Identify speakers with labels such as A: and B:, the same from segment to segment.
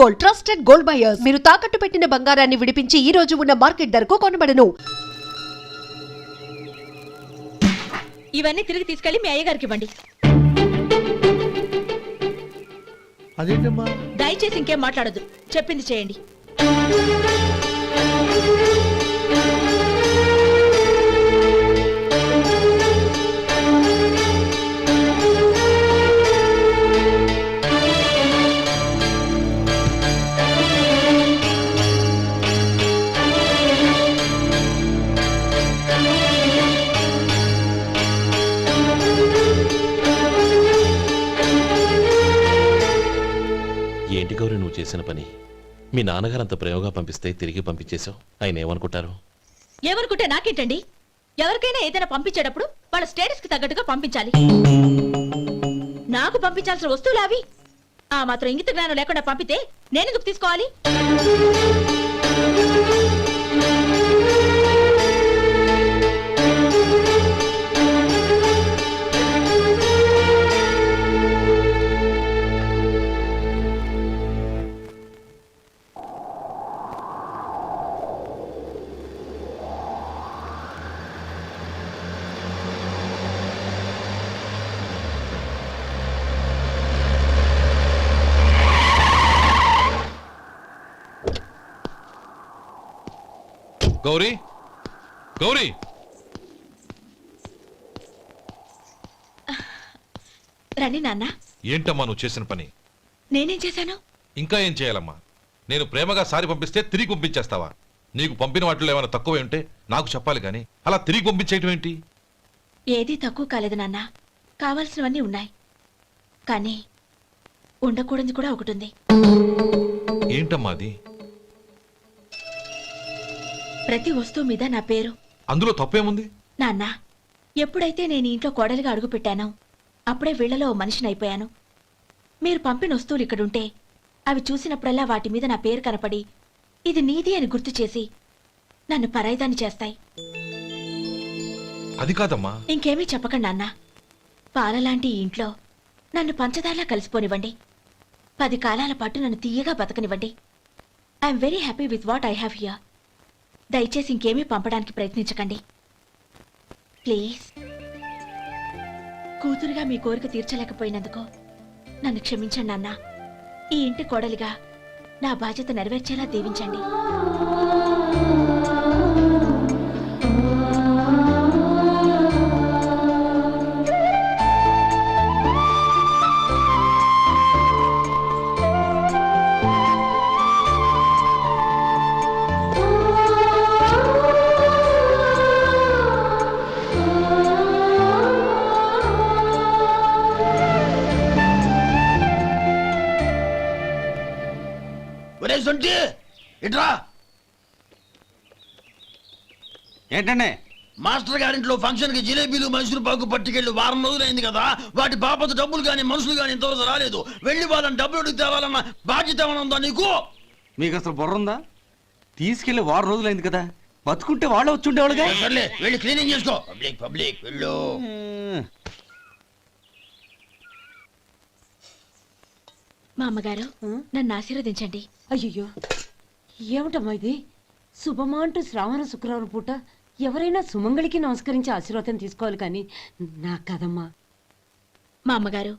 A: Gold, trusted gold buyers. మీరు తాకట్టు పెట్టిన బంగారాన్ని విడిపించి ఈ రోజు ఉన్న మార్కెట్ ధరకు కొనబడను.
B: ఇవన్నీ తిరిగి తీసుకెళ్లి మీ అయ్యగారికి ఇవ్వండి.
C: అదేంటమ్మా?
B: దయచేసి ఇంకేం మాట్లాడదు, చెప్పింది చేయండి.
D: ఏంటి గౌరీ నువ్వు చేసిన పని? మీ నాన్నగారు అంత ప్రేమగా పంపిస్తే తిరిగి పంపించేశావు. ఆయన ఏమనుకుంటారు?
B: ఏమనుకుంటే నాకేంటండి? ఎవరికైనా ఏదైనా పంపించేటప్పుడు వాళ్ళ స్టేటస్ కి తగ్గట్టుగా పంపించాలి. నాకు పంపించాల్సిన వస్తువులు అవి. ఆ మాత్రం ఇంగిత జ్ఞానం లేకుండా పంపితే నేనెందుకు తీసుకోవాలి?
E: గౌరీ, గౌరీ,
B: రండి నాన్న.
E: ఏంటమ్మా నువ్వు చేసిన పని?
B: నేనేం చేశాను?
E: ఇంకా ఏం చేయాలమ్మా? నేను ప్రేమగా సారి పంపిస్తే తిరిగి పంపించేస్తావా? నీకు పంపిన వాటిలో ఏమైనా తక్కువ ఉంటే నాకు చెప్పాలి కానీ అలా తిరిగి పంపించేయటం ఏంటి?
B: ఏదీ తక్కువ కాలేదు నాన్న. కావాల్సినవన్నీ ఉన్నాయి, కానీ ఉండకూడదు కూడా ఒకటి ఉంది.
E: ఏంటమ్మా అది?
B: ప్రతి వస్తువు మీద నా పేరు.
E: అందులో తప్పేముంది?
B: నాన్న, ఎప్పుడైతే నేను ఇంట్లో కోడలిగా అడుగు పెట్టానో అప్పుడే వీళ్లలో ఓ మనిషిని అయిపోయాను. మీరు పంపిన వస్తువులు ఇక్కడుంటే అవి చూసినప్పుడల్లా వాటి మీద నా పేరు కనపడి ఇది నీది అని గుర్తు చేసి నన్ను పరాయిదాన్ని చేస్తాయి.
E: అది కాదమ్మా.
B: ఇంకేమీ చెప్పకండి నాన్న. పాలలాంటి ఈ ఇంట్లో నన్ను పంచదారలా కలిసిపోనివ్వండి. 10 కాలాల పాటు నన్ను తీయగా బతకనివ్వండి. I'm very happy with what I have here. దయచేసి ఇంకేమీ పంపడానికి ప్రయత్నించకండి ప్లీజ్. కూతురుగా మీ కోరిక తీర్చలేకపోయినందుకు నన్ను క్షమించండి నాన్న. ఈ ఇంటి కోడలిగా నా బాధ్యత నెరవేర్చేలా దీవించండి.
C: ఇట్రా.
F: ఏంటండి?
C: మాస్టర్ గారింట్లో ఫంక్షన్ కి జిలేబీలు మైసూరు పాకు పట్టుకెళ్ళి వారం రోజులైంది కదా. వాటి బాపత డబ్బులు గాని మనుషులు గాని ఇంతవరకు రాలేదు. వెళ్ళి వాళ్ళని డబ్బులు అడిగి తేవాలన్న బాధ్యత ఏమైనా ఉందా నీకు?
F: మీకు అసలు బుర్ర ఉందా? తీసుకెళ్లి వారం రోజులైంది కదా, బతుకుంటే వాళ్ళు వచ్చి ఉండేవాళ్ళుగా.
C: సర్లే, వెళ్ళి క్లీనింగ్ చేసుకో. పబ్లిక్ పబ్లిక్ వెళ్ళు.
B: మా అమ్మగారు నన్ను ఆశీర్వదించండి.
G: అయ్యో, ఏమిటమ్మా ఇది? శుభమా అంటూ శ్రావణ శుక్రవారం పూట ఎవరైనా సుమంగళికి నమస్కరించి ఆశీర్వాదం తీసుకోవాలి కానీ నాకు కదమ్మా.
B: మా అమ్మగారు,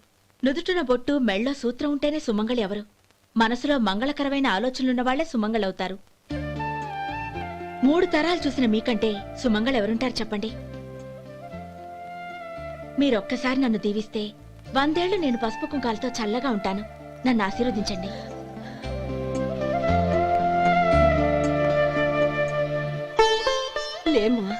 B: నుదుటిన బొట్టు మెళ్ళో సూత్రం ఉంటేనే సుమంగళి ఎవరు? మనసులో మంగళకరమైన ఆలోచనలున్న వాళ్లే సుమంగళవుతారు. 3 తరాలు చూసిన మీకంటే సుమంగళ ఎవరుంటారు చెప్పండి? మీరొక్కసారి నన్ను దీవిస్తే 100 ఏళ్లు నేను పసుపు కుంకాలతో చల్లగా ఉంటాను. నన్ను ఆశీర్వదించండి.
G: లేమ్మా,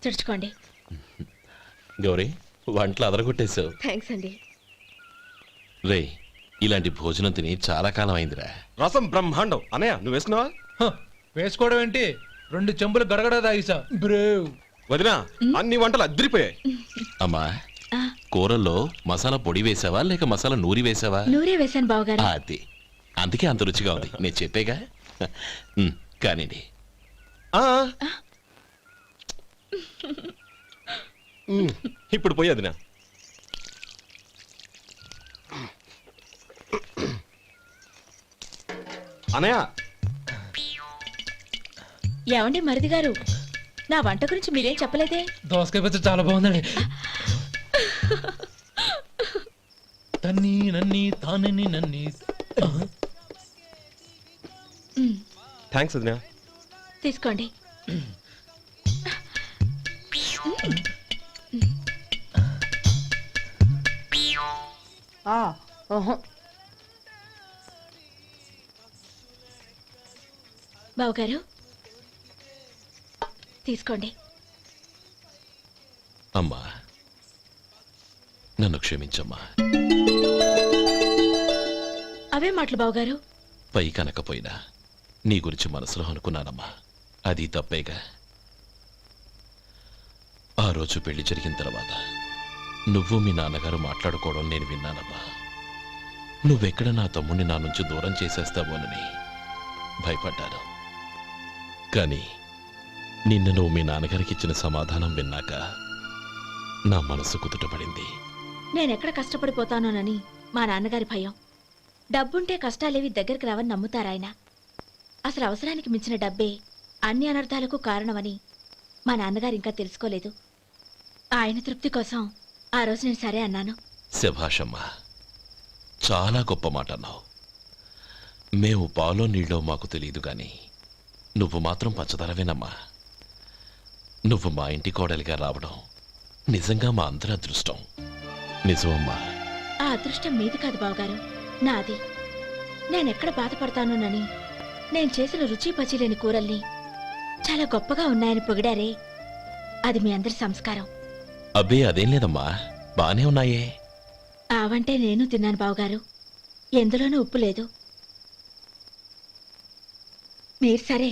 B: తుడుచుకోండి.
D: గౌరీ, వంటలు అదరగొట్టేశావు.
B: థ్యాంక్స్ అండి.
D: రే, ఇలాంటి భోజనం తిని చాలా కాలం అయిందిరా.
H: రసం బ్రహ్మాండం. అనయ్య నువ్వు వేసుకున్నావా?
I: వేసుకోవడం ఏంటి, 2 చెంబులు గడగడ తాగిసా. బ్రేవ్
H: వదినా, అన్ని వంటలు అద్దరిపోయాయి.
D: అమ్మా, కూరల్లో మసాలా పొడి వేసావా లేక మసాలా నూరి వేసావా?
B: నూరే వేశాను బావగారు.
D: అది అందుకే అంత రుచిగా ఉంది నేను చెప్పేగా. కానివ్వండి.
H: ఇప్పుడు పోయి వదినా. అనయ్య
B: ఏమండి మరిది గారు, నా వంట గురించి మీరేం చెప్పలేదే?
I: దోసకాయ పచ్చడి చాలా బాగుందండి. తన్ని నన్ని తానని నన్ని.
H: థ్యాంక్స్ వదినా.
B: తీసుకోండి. బావగారు తీసుకోండి.
D: అమ్మా నన్ను క్షమించమ్మా.
B: అవే మాటలు బావగారు.
D: పై కనకపోయినా నీ గురించి మనసులో అనుకున్నానమ్మా. అది తప్పేగా. ఆ రోజు పెళ్లి జరిగిన తర్వాత నువ్వు మీ నాన్నగారు మాట్లాడుకోవడం నేను విన్నానమ్మా. నువ్వెక్కడ నా తమ్ముడిని నా నుంచి దూరం చేసేస్తావోనని భయపడ్డాను. కానీ నిన్న నువ్వు మీ నాన్నగారికి ఇచ్చిన సమాధానం విన్నాక నా మనసు కుదుటపడింది.
B: నేనెక్కడ కష్టపడిపోతానోనని మా నాన్నగారి భయం. డబ్బుంటే కష్టాలేవి దగ్గరికి రావని నమ్ముతారాయన. అసలు అవసరానికి మించిన డబ్బే అన్ని అనర్థాలకు కారణమని మా నాన్నగారు ఇంకా తెలుసుకోలేదు. ఆయన తృప్తి కోసం ఆ రోజు నేను సరే అన్నాను.
D: శభాషమ్మా, చాలా గొప్ప మాట అన్నావు. మేము పాలో నీళ్ళో మాకు తెలియదు గాని నువ్వు మాత్రం పచ్చదరవేనమ్మా. నువ్వు మా ఇంటి కోడలిగా రావడం నిజంగా మా అందరి అదృష్టం. నిజమమ్మా.
B: ఆ అదృష్టం మీది కాదు బావగారు, నాది. నేనెక్కడ బాధపడతానోనని నేను చేసిన రుచి పచిలేని కూరల్ని చాలా గొప్పగా ఉన్నాయని పొగిడారే, అది మీ అందరి సంస్కారం.
D: అబ్బే అదేం లేదమ్మా, బానే ఉన్నాయే.
B: ఆవంటే నేను తిన్నాను బావగారు, ఎందులోనూ ఉప్పు లేదు. మీరు సరే,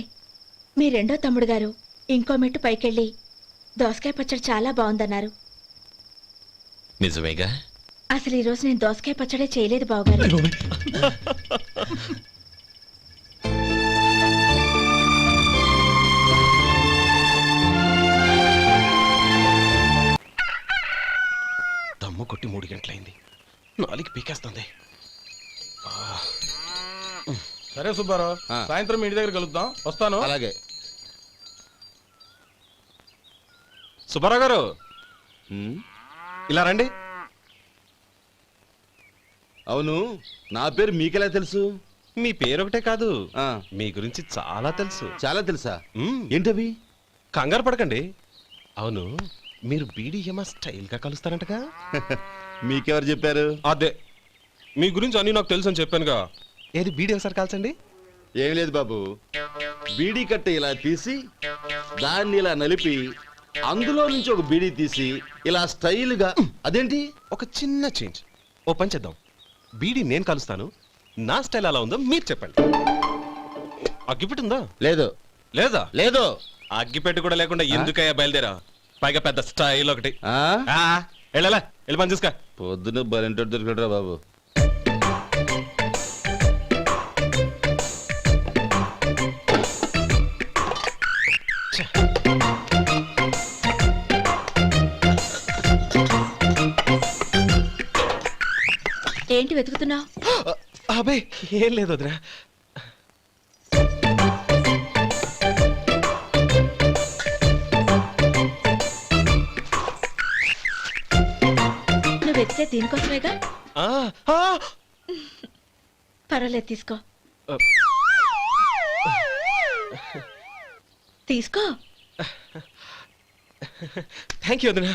B: మీ రెండో తమ్ముడు గారు ఇంకో మెట్టు పైకెళ్ళి దోసకాయ పచ్చడి చాలా బాగుందన్నారు.
D: నిజమేగా.
B: అసలు ఈరోజు నేను దోసకాయ పచ్చడే చేయలేదు బావగారు.
H: దమ్ము కొట్టి 3 గంటలైంది. 4కి పీకేస్తుంది.
I: సరే సుబ్బారావు, సాయంత్రం మీ ఇంటి దగ్గర కలుద్దాం. వస్తాను.
C: అలాగే.
H: సుబ్బారావు గారు ఇలా రండి.
C: అవును, నా పేరు మీకెలా తెలుసు?
H: మీ పేరు ఒకటే కాదు, మీ గురించి చాలా తెలుసు.
C: చాలా తెలుసా?
H: మ్మ్.
C: ఏంటవి?
H: కంగారు పడకండి. అవును, మీరు బీడీఎంఆ స్టైల్గా కలుస్తారంటగా?
C: మీకెవరు చెప్పారు?
H: అదే, మీ గురించి అన్నీ నాకు తెలుసు అని చెప్పానుగా. ఏది బీడీ ఒకసారి కాల్చండి.
C: ఏం లేదు బాబు, బీడీ కట్ట ఇలా తీసి దాన్ని ఇలా నలిపి అందులో నుంచి ఒక బీడీ తీసి ఇలా స్టైల్గా. అదేంటి?
H: ఒక చిన్న చేంజ్. ఓ పని చేద్దాం, బీడీ నేను కలుస్తాను, నా స్టైల్ అలా ఉందో మీరు చెప్పండి. అగ్గిపెట్టి ఉందా?
C: లేదు.
H: లేదా?
C: లేదు.
H: అగ్గిపెట్టి కూడా లేకుండా ఎందుకయ్యా బయలుదేరా? పైగా పెద్ద స్టైల్ ఒకటి.
C: ఆ?
H: వెళ్ళాలా, వెళ్ళి పని చూసుకో.
C: పొద్దున బలింటోడు దొరికడరా బాబు.
B: ఏంటి వెతుకుతున్నావు?
H: అబే ఏం లేదు వదినా.
B: నువ్వు వెతికే దీనికోసమేగా.
H: ఆ, ఆ.
B: పర్వాలేదు, తీసుకో. తీసుకో.
H: థ్యాంక్ యూ వదినా.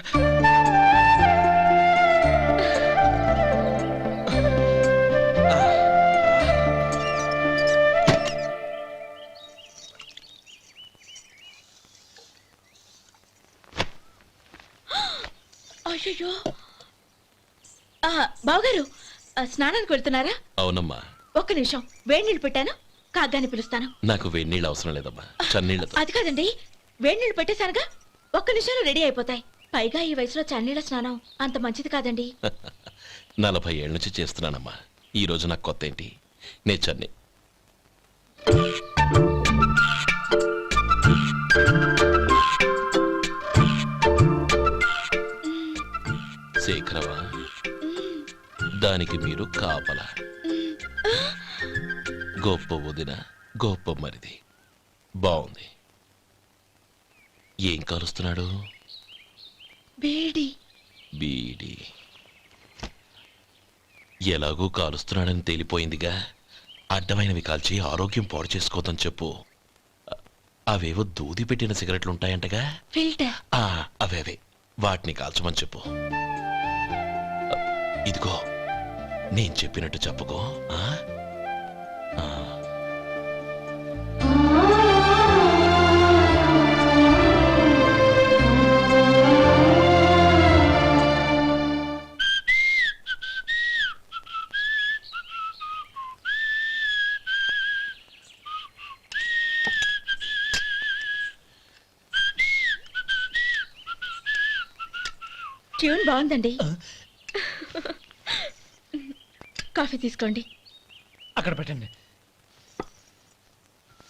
B: అయ్యో, బావగారు స్నానానికి వెళ్తున్నారా?
D: అవునమ్మా.
B: ఒక్క నిమిషం, వేడి నీళ్ళు పెట్టాను, కాగ్గాని పిలుస్తాను.
D: నాకు వేడి నీళ్ళు అవసరం లేదమ్మా, చన్నీళ్ళతో.
B: అది కాదండి, వేడి నీళ్ళు పెట్టేశానుగా, ఒక్క నిమిషంలో రెడీ అయిపోతాయి. పైగా ఈ వయసులో చన్నీళ్ళ స్నానం అంత మంచిది కాదండి.
D: 40 ఏళ్ళ నుంచి చేస్తున్నానమ్మా. ఈ రోజు నాకు కొత్త ఏంటి? నేచర్ని. శేఖరవా, దానికి మీరు కాపలా. గొప్ప వదిన, గొప్ప మరిది. బాగుంది. ఏం కాలుస్తున్నాడు?
B: బీడి.
D: బీడి. ఎలాగూ కాలుస్తున్నాడని తేలిపోయిందిగా. అడ్డమైనవి కాల్చి ఆరోగ్యం పాడు చేసుకోదని చెప్పు. అవేవో దూది పెట్టిన సిగరెట్లు ఉంటాయంటగా.
B: ఫిల్టర్.
D: అవే వాటిని కాల్చమని చెప్పు. ఇదిగో నేను చెప్పినట్టు చెప్పుకో.
B: ట్యూన్ బాగుందండి. కాఫీ తీసుకోండి.
I: అక్కడ పెట్టండి.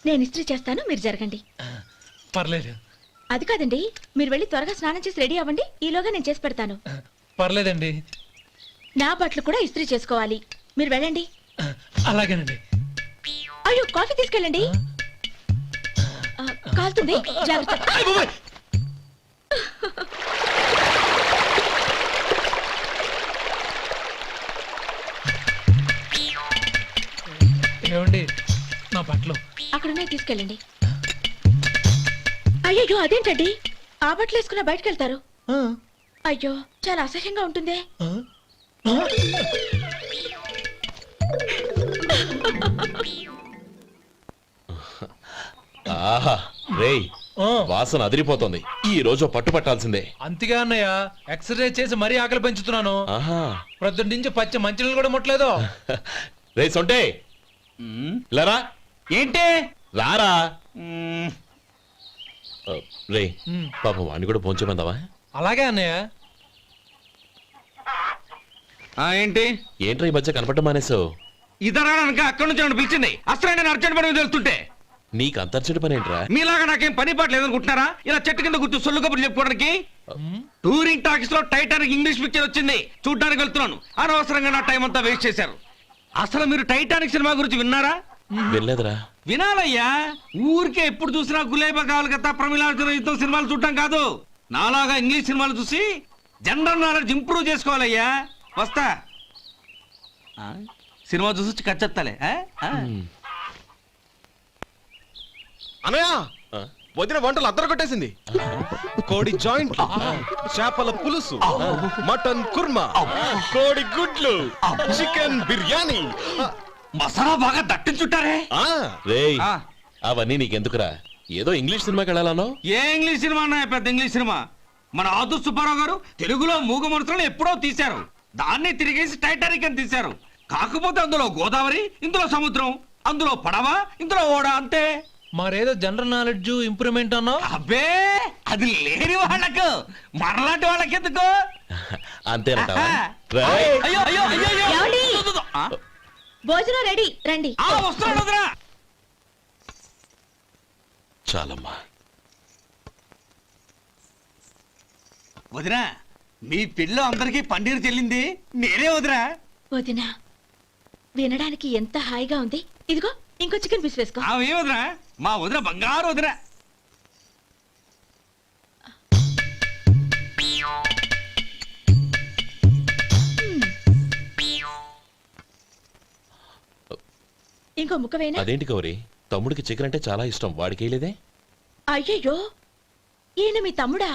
B: నేను ఇస్త్రీ చేస్తాను, మీరు జరగండి.
I: పర్లేదు.
B: అది కాదండి, మీరు వెళ్ళి త్వరగా స్నానం చేసి రెడీ అవ్వండి. ఈలోగా నేను చేసి పెడతాను.
I: పర్లేదండి.
B: నా బట్టలు కూడా ఇస్త్రీ చేసుకోవాలి. మీరు వెళ్ళండి.
I: అలాగేనండి.
B: అయ్యో, కాఫీ తీసుకెళ్ళండి. కాలుతుంది, జాగ్రత్త.
I: ఏమండి, నా బట్టలు
B: అక్కడున్నాయి, తీసుకెళ్ళండి. అయ్యో, అదేంటండి, ఆ బట్టలు వేసుకున్న బయటకు వెళ్తారు? అయ్యో, చాలా అసహ్యంగా ఉంటుందే.
D: ఆహా రేయ్, వాసన అదిరిపోతుంది. ఈ రోజు పట్టు పట్టాల్సిందే.
I: అంతగా అన్నయ్య, ఎక్సర్సైజ్ చేసి మరీ ఆకలి పెంచుతున్నాను.
D: ఆహా,
I: ప్రొద్దున నుంచి పచ్చి మంచినీళ్ళు కూడా ముట్టలేదు.
D: రే సొంటే, లరా.
F: ఏంటి?
D: రారా. రే పాపం వాణ్ణి కూడా భోంచేమందావా?
I: అలాగే అన్నయ్య.
F: ఏంటి?
D: ఏంట్రా ఈ మధ్య కనపడడం మానేసావు?
F: ఇతరా అక్కడి నుంచి నన్ను పిలిచింది. అసలు నేను అర్జెంట్ పని మీద వెళ్తుంటే
D: నీకు అంతర్చడి పని ఏంట్రా?
F: మీలాగా నాకేం పని పాట లేదనుకుంటున్నారా? ఇలా చెట్టు కింద కూర్చో సొల్లు కబుర్లు చెప్పుకోవడానికి. టూరింగ్ టాకీస్ లో టైటానిక్ ఇంగ్లీష్ పిక్చర్ వచ్చింది, చూడ్డానికి వెళ్తున్నాను. అనవసరంగా నా టైం అంతా వేస్ట్ చేశారు. అసలు మీరు టైటానిక్ సినిమా గురించి విన్నారా?
D: వెళ్ళలేదురా.
F: వినాలయ్యా. ఊరికే ఎప్పుడు చూసినా గులేబా కావాలి కదా, ప్రమిళార్జున యుద్ధం సినిమాలు చూడటం కాదు. నాలాగా ఇంగ్లీష్ సినిమాలు చూసి జనరల్ నాలెడ్జ్ ఇంప్రూవ్ చేసుకోవాలయ్యా. వస్తా. సినిమా చూసి కచ్చెత్తాలే.
H: అనయ్య, వదిన వంటలు అద్దరు కొట్టేసింది. కోడి జాయింట్, చేపల పులుసు, మటన్ కుర్మా, కోడి గుడ్లు, చికెన్ బిర్యానీ,
F: మసాలా బాగా దట్టించుంటారే.
D: రేయ్, అవన్నీ నీకెందుకురా? ఏదో ఇంగ్లీష్ సినిమాకి వెళ్ళాలనో.
F: ఏ ఇంగ్లీష్ సినిమా అన్నా? పెద్ద ఇంగ్లీష్ సినిమా. మన ఆదు సుబ్బారావు గారు తెలుగులో మూగ మనుషులను ఎప్పుడో తీశారు. దాన్ని తిరిగేసి టైటానిక్ అని తీశారు. కాకపోతే అందులో గోదావరి, ఇందులో సముద్రం, అందులో పడవ, ఇందులో ఓడ, అంతే.
I: మరేదో జనరల్ నాలెడ్జ్ ఇంప్రూవ్మెంట్ అన్నా?
F: అబ్బే, అది లేని వాళ్ళకు, మరలాంటి వాళ్ళకి ఎందుకు?
D: అంతేనట.
F: అయ్యో అయ్యో అయ్యో అయ్యో.
B: ఏమండి?
F: ఆ?
B: భోజనం రెడీ, రండి.
F: వస్తున్నాడు వదరా.
D: చాలమ్మా.
F: వదినా, మీ పిల్ల అందరికీ పన్నీరు చెల్లింది నేనే వదినా.
B: వదినా, వినడానికి ఎంత హాయిగా ఉంది. ఇదిగో ఇంకో చికెన్ పీస్ వేసుకో.
F: ఏ వదినా, మా వదిన బంగారు వదినా.
B: ఇంకో ముక్క వేయనా?
D: అదేంటి గౌరీ, తమ్ముడికి చికెన్ అంటే చాలా ఇష్టం, వాడికి వేయలేదే?
B: అయ్యయ్యో, ఈయన మీ తమ్ముడా?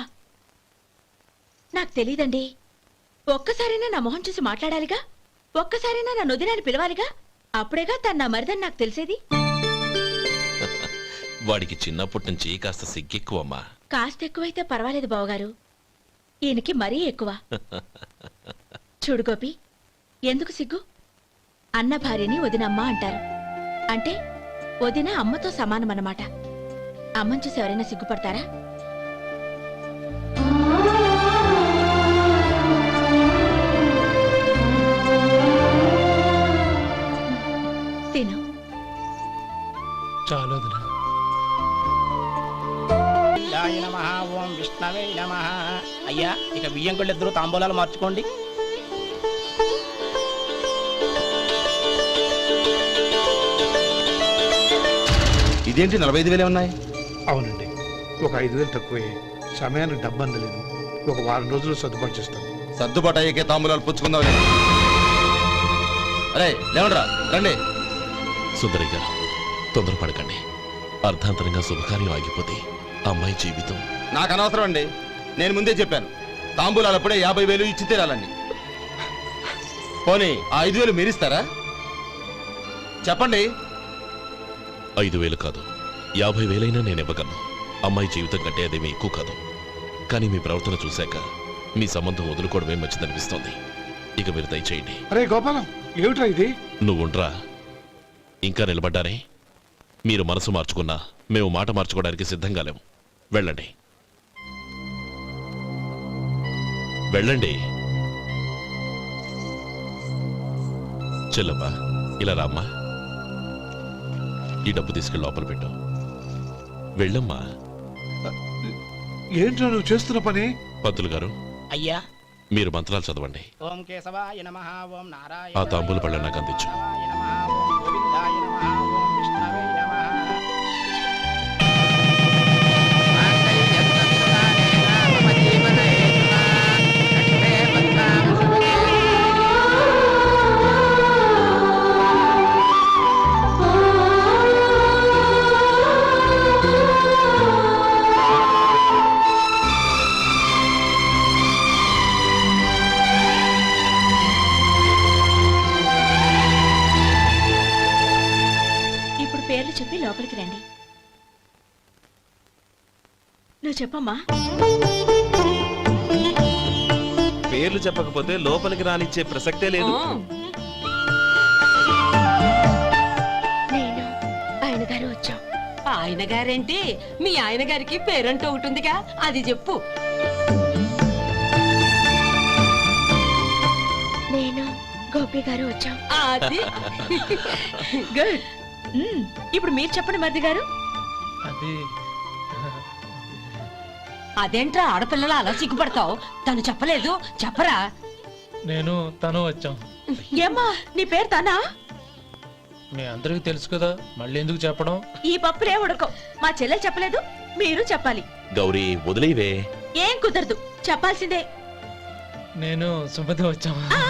B: నాకు తెలీదండి. ఒక్కసారైనా నా మొహం చూసి మాట్లాడాలిగా, ఒక్కసారైనా నా నొదినాన్ని పిలవాలిగా. అప్పుడేగా తన నా మరిదని నాకు తెలిసేది.
D: వాడికి చిన్నప్పటి నుంచి కాస్త సిగ్గెక్కువమ్మా.
B: కాస్త ఎక్కువైతే పర్వాలేదు బావగారు, ఈయనకి మరీ ఎక్కువ. చూడు గోపి, ఎందుకు సిగ్గు? అన్న భార్యని వదినమ్మ అంటారు. అంటే వదిన అమ్మతో సమానమన్నమాట. అమ్మని చూసి ఎవరైనా సిగ్గుపడతారా?
I: చాలు వదినా.
J: శివాయ నమః, ఓం విష్ణవే నమః. అయ్యా ఇక బియ్యం కొళ్ళిద్దరూ తాంబూలాలు మార్చుకోండి.
F: ఇదేంటి 45,000 ఉన్నాయి?
K: అవునండి, ఒక 5,000 తక్కువే. సమయానికి డబ్బు అందలేదు. ఒక వారం రోజులు సర్దుబాటు చేస్తాను.
F: సర్దుబాటు అయ్యకే తాంబూలాలు పుచ్చుకుందాం. అరే లేవండ్రా, రండి.
D: సుందరి గారు తొందరపడకండి. అర్ధాంతరంగా శుభకార్యం ఆగిపోతే అమ్మాయి జీవితం.
F: నాకు అనవసరం అండి, నేను ముందే చెప్పాను. తాంబూలాలు అప్పుడే 50,000 ఇచ్చి తీరాలండి. పోనీ ఆ 5,000 మీరిస్తారా? చెప్పండి.
D: 5,000 కాదు, 50,000 నేను ఇవ్వగలను. అమ్మాయి జీవితం కంటే అదేమీ ఎక్కువ కాదు. కానీ మీ ప్రవర్తన చూశాక మీ సంబంధం వదులుకోవడమే మంచిదనిపిస్తోంది. ఇక మీరు దయచేయండి.
K: అరే గోపాలం, ఏమిట్రా ఇది?
D: నువ్వుండ్రా. ఇంకా నిలబడ్డానే. మీరు మనసు మార్చుకున్నా మేము మాట మార్చుకోవడానికి సిద్ధంగా లేము. వెళ్ళండి, వెళ్ళండి. చెల్లమ్మా, ఇలా రామ్మా. ఈ డబ్బు తీసుకెళ్ళి లోపల పెట్టు. వెళ్ళమ్మా.
K: ఏంట్రా నువ్వు చేస్తున్న పని?
D: పంతులు గారు,
J: అయ్యా
D: మీరు మంత్రాలు చదవండి.
J: ఓం కేశవాయ నమః, ఓం నారాయణ
D: ఆ తాంబూల పళ్ళ నాకు అందించు.
J: నమః, ఓం గోవిందాయ నమః, ఓం విష్ణవే నమః.
B: ఇప్పుడు పేర్లు చెప్పి లోపలికి రండి. నువ్వు చెప్పమ్మా.
H: పేర్లు చెప్పకపోతే లోపలికి రానిచ్చే ప్రసక్తే లేదు.
B: నేను ఆయన గారు వచ్చాం.
G: ఆయన గారేంటి, మీ ఆయన గారికి పేరంటూ ఒకటి ఉందిగా, అది చెప్పు.
B: నేను గోపి గారు వచ్చాం.
G: అది
B: గుడ్. ఇప్పుడు మీరు చెప్పండి మరిది గారు.
I: అది
G: అదేంట్రా ఆడపిల్లలు అలా సిగ్గుపడతావు? తను చెప్పలేదు, చెప్పరా.
I: నేను తను వచ్చాం.
B: ఏమ్మా నీ పేరు తానా?
I: మీ అందరికీ తెలుసు కదా, మళ్ళీ ఎందుకు చెప్పడం?
B: ఈ పప్పులే ఉడకం. మా చెల్లె చెప్పలేదు, మీరు చెప్పాలి.
D: గౌరీ వదిలేవే.
B: ఏం కుదరదు, చెప్పాల్సిందే.
I: నేను సుమతి వచ్చాం.
B: ఆ,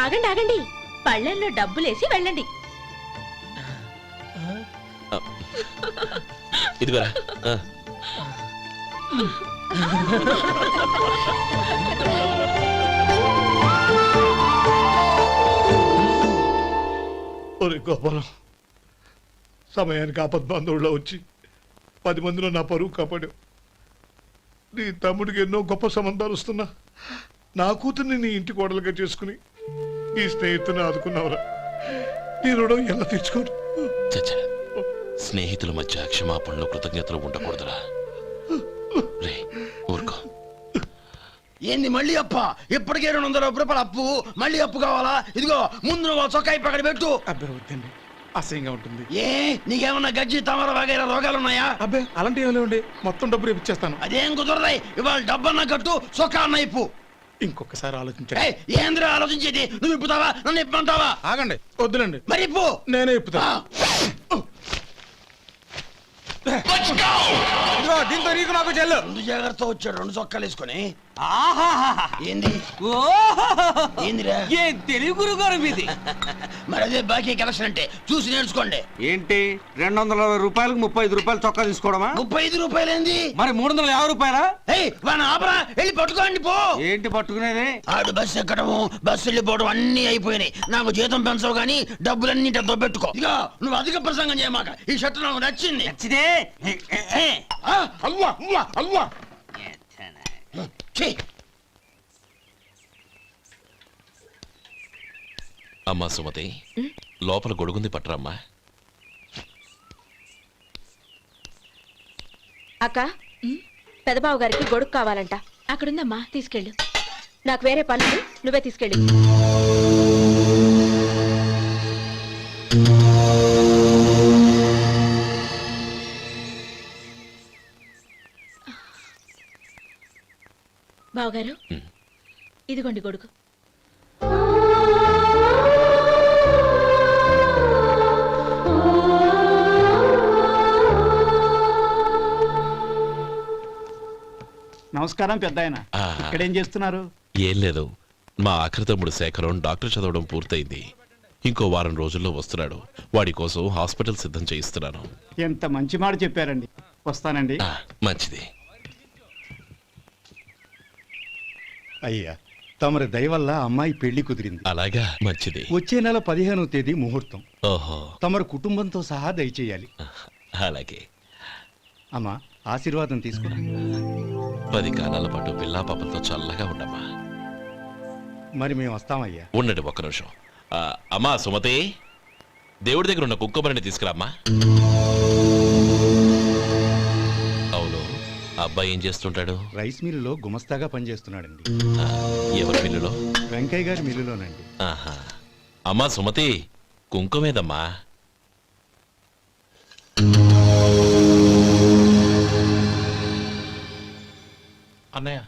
B: ఆగండి ఆగండి, పళ్ళెల్లో డబ్బులేసి వెళ్ళండి.
D: ఇదిగోరా.
K: ఒరే గోపాలం, సమయానికి ఆపద్బాంధవుల్లో వచ్చి 10 మందిలో నా పరువు కాపాడావు. నీ తమ్ముడికి ఎన్నో గొప్ప సంబంధాలు వస్తున్నా నా కూతుర్ని నీ ఇంటి కోడలుగా చేసుకుని ఈ స్నేహితుని ఆదుకున్నావురా. నీ రుణం ఎలా తీర్చుకోరు?
D: చచ్చా, స్నేహితుల మధ్య క్షమాపణలు కృతజ్ఞతలు ఉండకూడదురా. రే ఊరుకో.
C: ఏంది మళ్ళీ అప్ప? ఇప్పటికే 200 రూపాయల అప్పు, మళ్ళీ అప్పు కావాలా? ఇదిగో ముందు నువ్వు చొక్కా పక్కన పెట్టు.
K: అబ్బాయి వద్దండి, అసహ్యంగా ఉంటుంది.
C: ఏ నీకేమన్నా గజ్జి తమర వగైరా రోగాలున్నాయా?
K: అబ్బాయి అలాంటి ఏమి లేవండి, మొత్తం డబ్బు రేపు ఇచ్చేస్తాను.
C: అదేం కుదరదాయి. ఇవాళ డబ్బన్నా కట్టు, చొక్కా అన్న ఇప్పు.
K: ఇంకొకసారి ఆలోచించండి.
C: ఏయ్, ఏందిరా ఆలోచించేది? నువ్వు ఇప్పుతావా, నన్ను ఇప్పమంటావా?
K: ఆగండి, వద్దులండి,
C: మరి ఇప్పు.
K: నేనే ఇప్పుతా. దీంతో నీకు నాకు చెల్లు.
C: ముందు జాగ్రత్త వచ్చాడు 2 చొక్కాలు వేసుకొని.
F: ఆహాహాహా.
C: ఏంది ఏందిరా?
F: ఏం తెలుగు గురుగారు మీది?
C: మరి అదే బాకీ కలెక్షన్ అంటే చూసి నేర్చుకోండి.
F: ఏంటి 220 రూపాయలకు 35 రూపాయలు చొక్కా తీసుకోవడమా?
C: 35 రూపాయలు ఏంది?
F: మరి 350 రూపాయలా?
C: ఏయ్ వాడిని ఆపరా, వెళ్ళి పట్టుకోండి పో.
F: ఏంటి పట్టుకునేది?
C: ఆడు బస్సు ఎక్కడము, బస్సు వెళ్ళిపోవడం అన్ని అయిపోయినాయి. నాకు జీతం పెంచవు గానీ డబ్బులన్నీ డబ్బు పెట్టుకో. ఇక నువ్వు అధిక ప్రసంగం చేయమాక. ఈ షర్ట్ నాకు నచ్చింది.
F: నచ్చితే
C: అల్వా అల్వా అల్వా.
D: అమ్మా సుమతి, లోపల గొడుగుంది పట్టరమ్మా.
B: అక్క, పెదబాబు గారికి గొడుగు కావాలంట. అక్కడుందమ్మా, తీసుకెళ్ళు. నాకు వేరే పనులు, నువ్వే తీసుకెళ్ళు. బావగారు
D: ఉమ్.
B: ఇదిగోండి గొడుగు.
J: నమస్కారం పెద్దాయన.
D: ఆ.
J: ఇక్కడేం చేస్తున్నారు?
D: ఏం లేదు, మా ఆఖరి తమ్ముడు శేఖరం డాక్టర్ చదవడం పూర్తయింది. ఇంకో వారం రోజుల్లో వస్తున్నాడు. వాడి కోసం హాస్పిటల్ సిద్ధం చేయిస్తున్నాను.
J: ఎంత మంచి మాట చెప్పారండి. వస్తానండి.
D: ఆ, మంచిది.
L: అయ్యా, తమరి దయ వల్ల అమ్మాయి పెళ్లి కుదిరింది.
D: అలాగా, మంచిది.
L: వచ్చే నెల 15వ తేదీ ముహూర్తం.
D: ఓహో,
L: తమరు కుటుంబంతో సహా దయచేయాలి.
D: అలాగే.
L: అమ్మా, ఆశీర్వాదం తీసుకురా.
D: 10 కాలాల పాటు పిల్లా పాపలతో చల్లగా ఉండమ్మా.
L: మరి మేము వస్తామయ్యా.
D: ఉండండి ఒక్క నిమిషం. అమ్మా సుమతి, దేవుడి దగ్గర ఉన్న కుంకుమని తీసుకురామ్మా. అవును, అబ్బాయి ఏం చేస్తుంటాడు?
L: రైస్ మిల్లులో గుమస్తాగా పనిచేస్తున్నాడండి.
D: ఆ, ఎవరి మిల్లులో?
L: వెంకయ్య గారి మిల్లులోనండి.
D: ఆహా. అమ్మా సుమతి, కుంకుమేదమ్మా.
I: అన్నయ్య,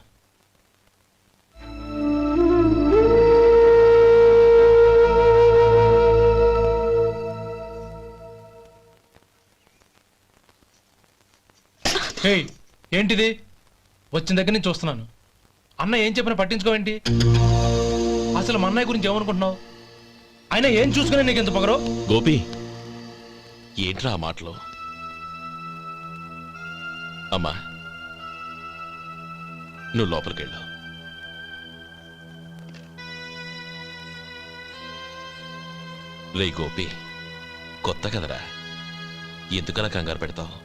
I: హేయ్, ఏంటిది? వచ్చిన దగ్గర నుంచి చూస్తున్నాను. అన్న ఏం చెప్పినా పట్టించుకోవేంటి? అసలు మా అన్నయ్య గురించి ఏమనుకుంటున్నావు? ఆయన ఏం చూసుకునే నీకు ఎంత పొగరు?
D: గోపి, ఏంట్రా ఆ మాటలు? అమ్మా, నువ్వు లోపలికెళ్ళు. రే గోపి, కొత్త కదరా, ఎందుకలా కంగారు పెడతావు?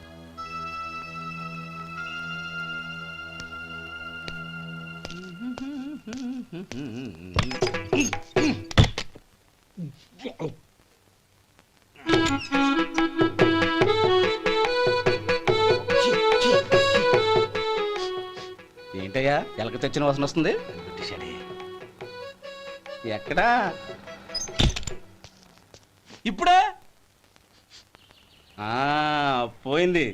J: ఏంటయ్యా ఎలక తెచ్చిన వాసన వస్తుంది? ఎక్కడా? ఇప్పుడే పోయింది.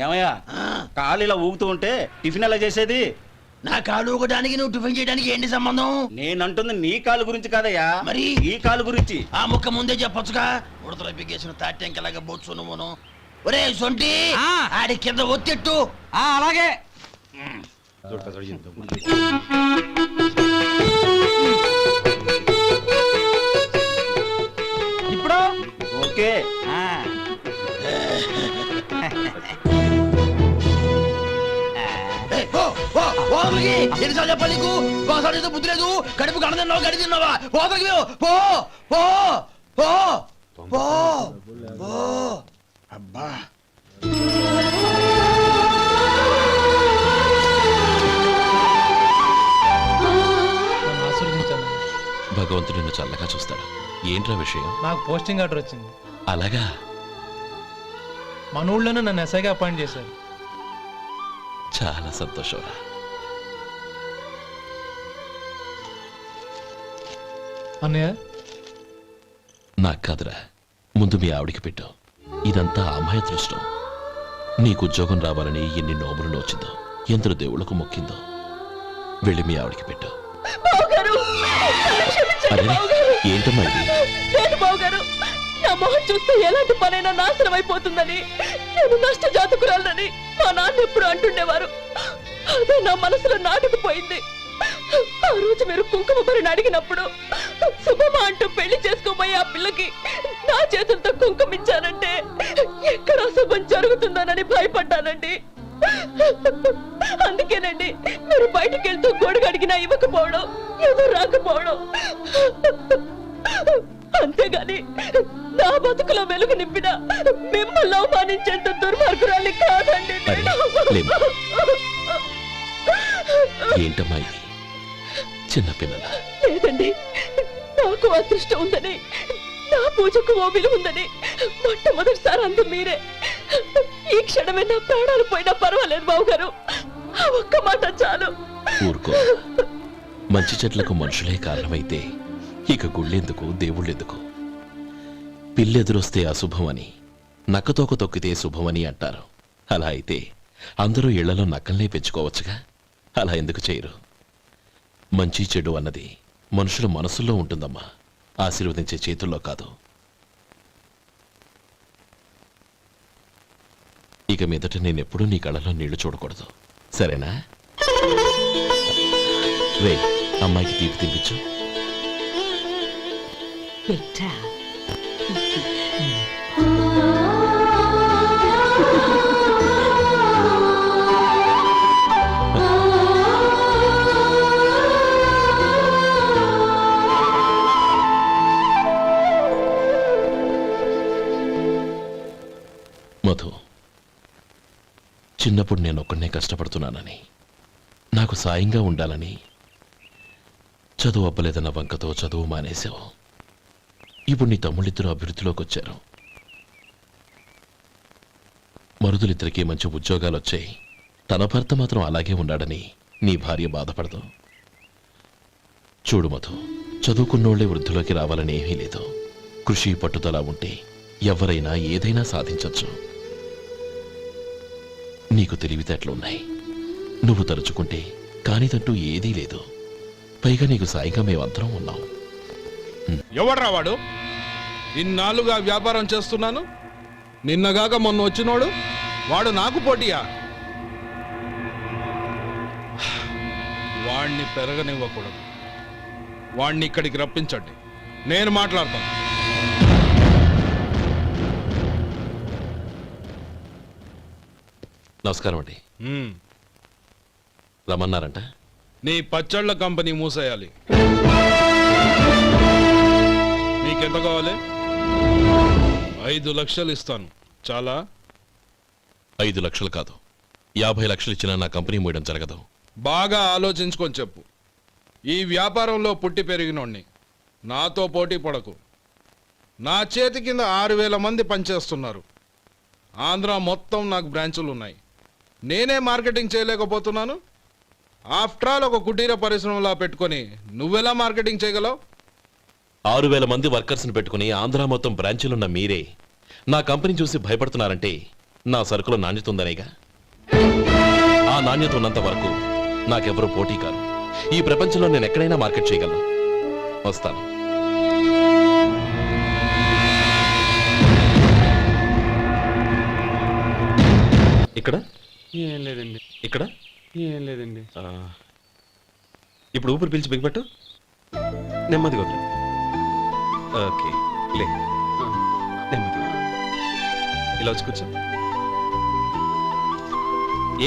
J: ఏమయ్యా, కాలు ఇలా ఊగుతూ ఉంటే టిఫిన్ ఎలా చేసేది?
C: నా కాలు ఊగడానికి నువ్వు టిఫిన్ చేయడానికి ఏంటి సంబంధం?
J: నేనంటుంది నీ కాలు గురించి కాదయ్యా,
C: మరి
J: ఈ కాలు గురించి.
C: ఆ ముక్క ముందే చెప్పొచ్చుగా. ఉడతలో బిగ్గేసిన తాట్యంకలాగా బొచ్చు నువ్వును. ఒరే సొంటి, ఆడి కింద ఒత్తెట్టు.
J: అలాగే. ఇప్పుడు ఓకే.
C: ఎన్నిసార్లు చెప్పాలి నీకు? ఒకసారి బుద్ధి లేదు. కడుపు కడదన్నావు, గడి తిన్నావా? పోతకి పో పో పో పో పో. అబ్బా,
I: నన్ను ఆశీర్వదించాను.
D: భగవంతుడు నిన్ను చల్లగా చూస్తాడు. ఏంట్రా విషయం?
I: నాకు పోస్టింగ్ ఆర్డర్ వచ్చింది.
D: అలాగా?
I: మన ఊళ్ళోనే నన్ను ఎస్ఐగా అపాయింట్ చేశారు.
D: చాలా సంతోషంరా.
I: అన్నయ్య,
D: నాకు కాదురా, ముందు మీ ఆవిడికి పెట్టు. ఇదంతా అమ్మాయి దృష్టం. నీకు ఉద్యోగం రావాలని ఎన్ని నోములు నోచిందో, ఎందరు దేవుళ్లకు మొక్కిందో. వెళ్ళి మీ ఆవిడికి పెట్టు. అరే, ఏంటమ్మా ఇది?
B: బావగారు, నా మొహం చూస్తే ఎలాంటి పనైనా నాశనం అయిపోతుందని, నేను నష్ట జాతకురాలని మా నాన్న ఎప్పుడు అంటుండేవారు. అదే నా మనసులో నాటుకుపోయింది. ఆ రోజు మీరు కుంకుమ భరిని అడిగినప్పుడు శుభమా అంటూ పెళ్లి చేసుకోబోయే ఆ పిల్లకి నా చేతులతో కుంకుమ ఇచ్చానంటే ఎక్కడ శుభం జరుగుతుందోనని భయపడ్డానండి. అందుకేనండి మీరు బయటికి వెళ్తూ గొడుగు అడిగినా ఇవ్వకపోవడం, ఎవరు రాకపోవడం. అంతేగాని నా బతుకులో వెలుగు నింపిన మిమ్మల్ని అవమానించేంత దుర్మార్గురాలి కాదండి.
D: అరే, లేమ్మా. ఏంటమ్మా ఇది? చిన్నపిల్లల
B: లేదండి, నాకు అదృష్టం ఉందని, నా పూజకు ఓ విలువ ఉందని మొట్టమొదటిసారి అందు మీరే. ఈ క్షణమే నా ప్రాణాలు పోయినా పర్వాలేదు బావగారు, ఆ ఒక్క మాట చాలు.
D: ఊరుకో. మంచి చెట్లకు మనుషులే కారణమైతే ఇక గుళ్ళెందుకు, దేవుళ్ళెందుకు? పిల్లెదురొస్తే అశుభమని, నక్కతోక తొక్కితే శుభమని అంటారు. అలా అయితే అందరూ ఇళ్లలో నక్కల్నే పెంచుకోవచ్చుగా. అలా ఎందుకు చేయరు? మంచి చెడు అన్నది మనుషుల మనసుల్లో ఉంటుందమ్మా, ఆశీర్వదించే చేతుల్లో కాదు. ఇక మీదట నేనెప్పుడూ నీ కళ్ళలో నీళ్లు చూడకూడదు, సరేనా? రే, అమ్మాయికి తీపి తినిపించు.
G: పెట్టా
D: మధు, చిన్నప్పుడు నేను ఒక్కడనే కష్టపడుతున్నానని, నాకు సాయంగా ఉండాలని చదువు అవ్వలేదన్న వంకతో చదువు మానేశావు. ఇప్పుడు నీ తమ్ముళ్ళిద్దరూ అభివృద్ధిలోకి వచ్చారు. మరుదులిద్దరికీ మంచి ఉద్యోగాలు వచ్చాయి. తన భర్త మాత్రం అలాగే ఉన్నాడని నీ భార్య బాధపడదు. చూడు మధు, చదువుకున్నోళ్లే వృద్ధిలోకి రావాలని ఏమీ లేదు. కృషి పట్టుదల ఉంటే ఎవరైనా ఏదైనా సాధించొచ్చు. నీకు తెలివితేటలున్నాయి. నువ్వు తలుచుకుంటే కానిదంటూ ఏదీ లేదు. పైగా నీకు సాయిగా మేమందరం ఉన్నాం.
M: ఎవడ్రా వాడు? ఇన్నాళ్ళుగా వ్యాపారం చేస్తున్నాను, నిన్నగాక మొన్న వచ్చినోడు వాడు నాకు పోటీయా? వాణ్ణి పెరగనివ్వకూడదు. వాణ్ణి ఇక్కడికి రప్పించండి, నేను మాట్లాడతాను.
D: నమస్కారం అండి. రమ్మన్నారంట?
M: నీ పచ్చళ్ళ కంపెనీ మూసేయాలి. నీకెంత కావాలి? 5 లక్షలు ఇస్తాను. చాలా?
D: 5 లక్షలు కాదు, 50 లక్షలు ఇచ్చినా నా కంపెనీ మూయడం జరగదు.
M: బాగా ఆలోచించుకొని చెప్పు. ఈ వ్యాపారంలో పుట్టి పెరిగినోడ్ని, నాతో పోటీ పడకు. నా చేతి కింద 6,000 మంది పనిచేస్తున్నారు. ఆంధ్ర మొత్తం నాకు బ్రాంచులు ఉన్నాయి. నేనే మార్కెటింగ్ చేయలేకపోతున్నాను. ఆఫ్టర్ ఆల్ ఒక కుటీర పరిశ్రమలా పెట్టుకొని నువ్వెలా మార్కెటింగ్ చేయగలవు?
D: 6,000 మంది వర్కర్స్ని పెట్టుకుని ఆంధ్ర మొత్తం బ్రాంచీలున్న మీరే నా కంపెనీ చూసి భయపడుతున్నారంటే నా సరుకులో నాణ్యత ఉందనేగా. ఆ నాణ్యత ఉన్నంత వరకు నాకెవరూ పోటీ కాదు. ఈ ప్రపంచంలో నేను ఎక్కడైనా మార్కెట్ చేయగలను. వస్తాను. ఇక్కడ
L: ఏం లేదండి.
D: ఇక్కడ
L: ఏం లేదండి.
D: ఇప్పుడు ఊపిరి పీల్చి బిగ్బట్టు, నెమ్మదిగా వదిలి. ఓకే, లే, నెమ్మదిగా ఇలా వచ్చి కూర్చో.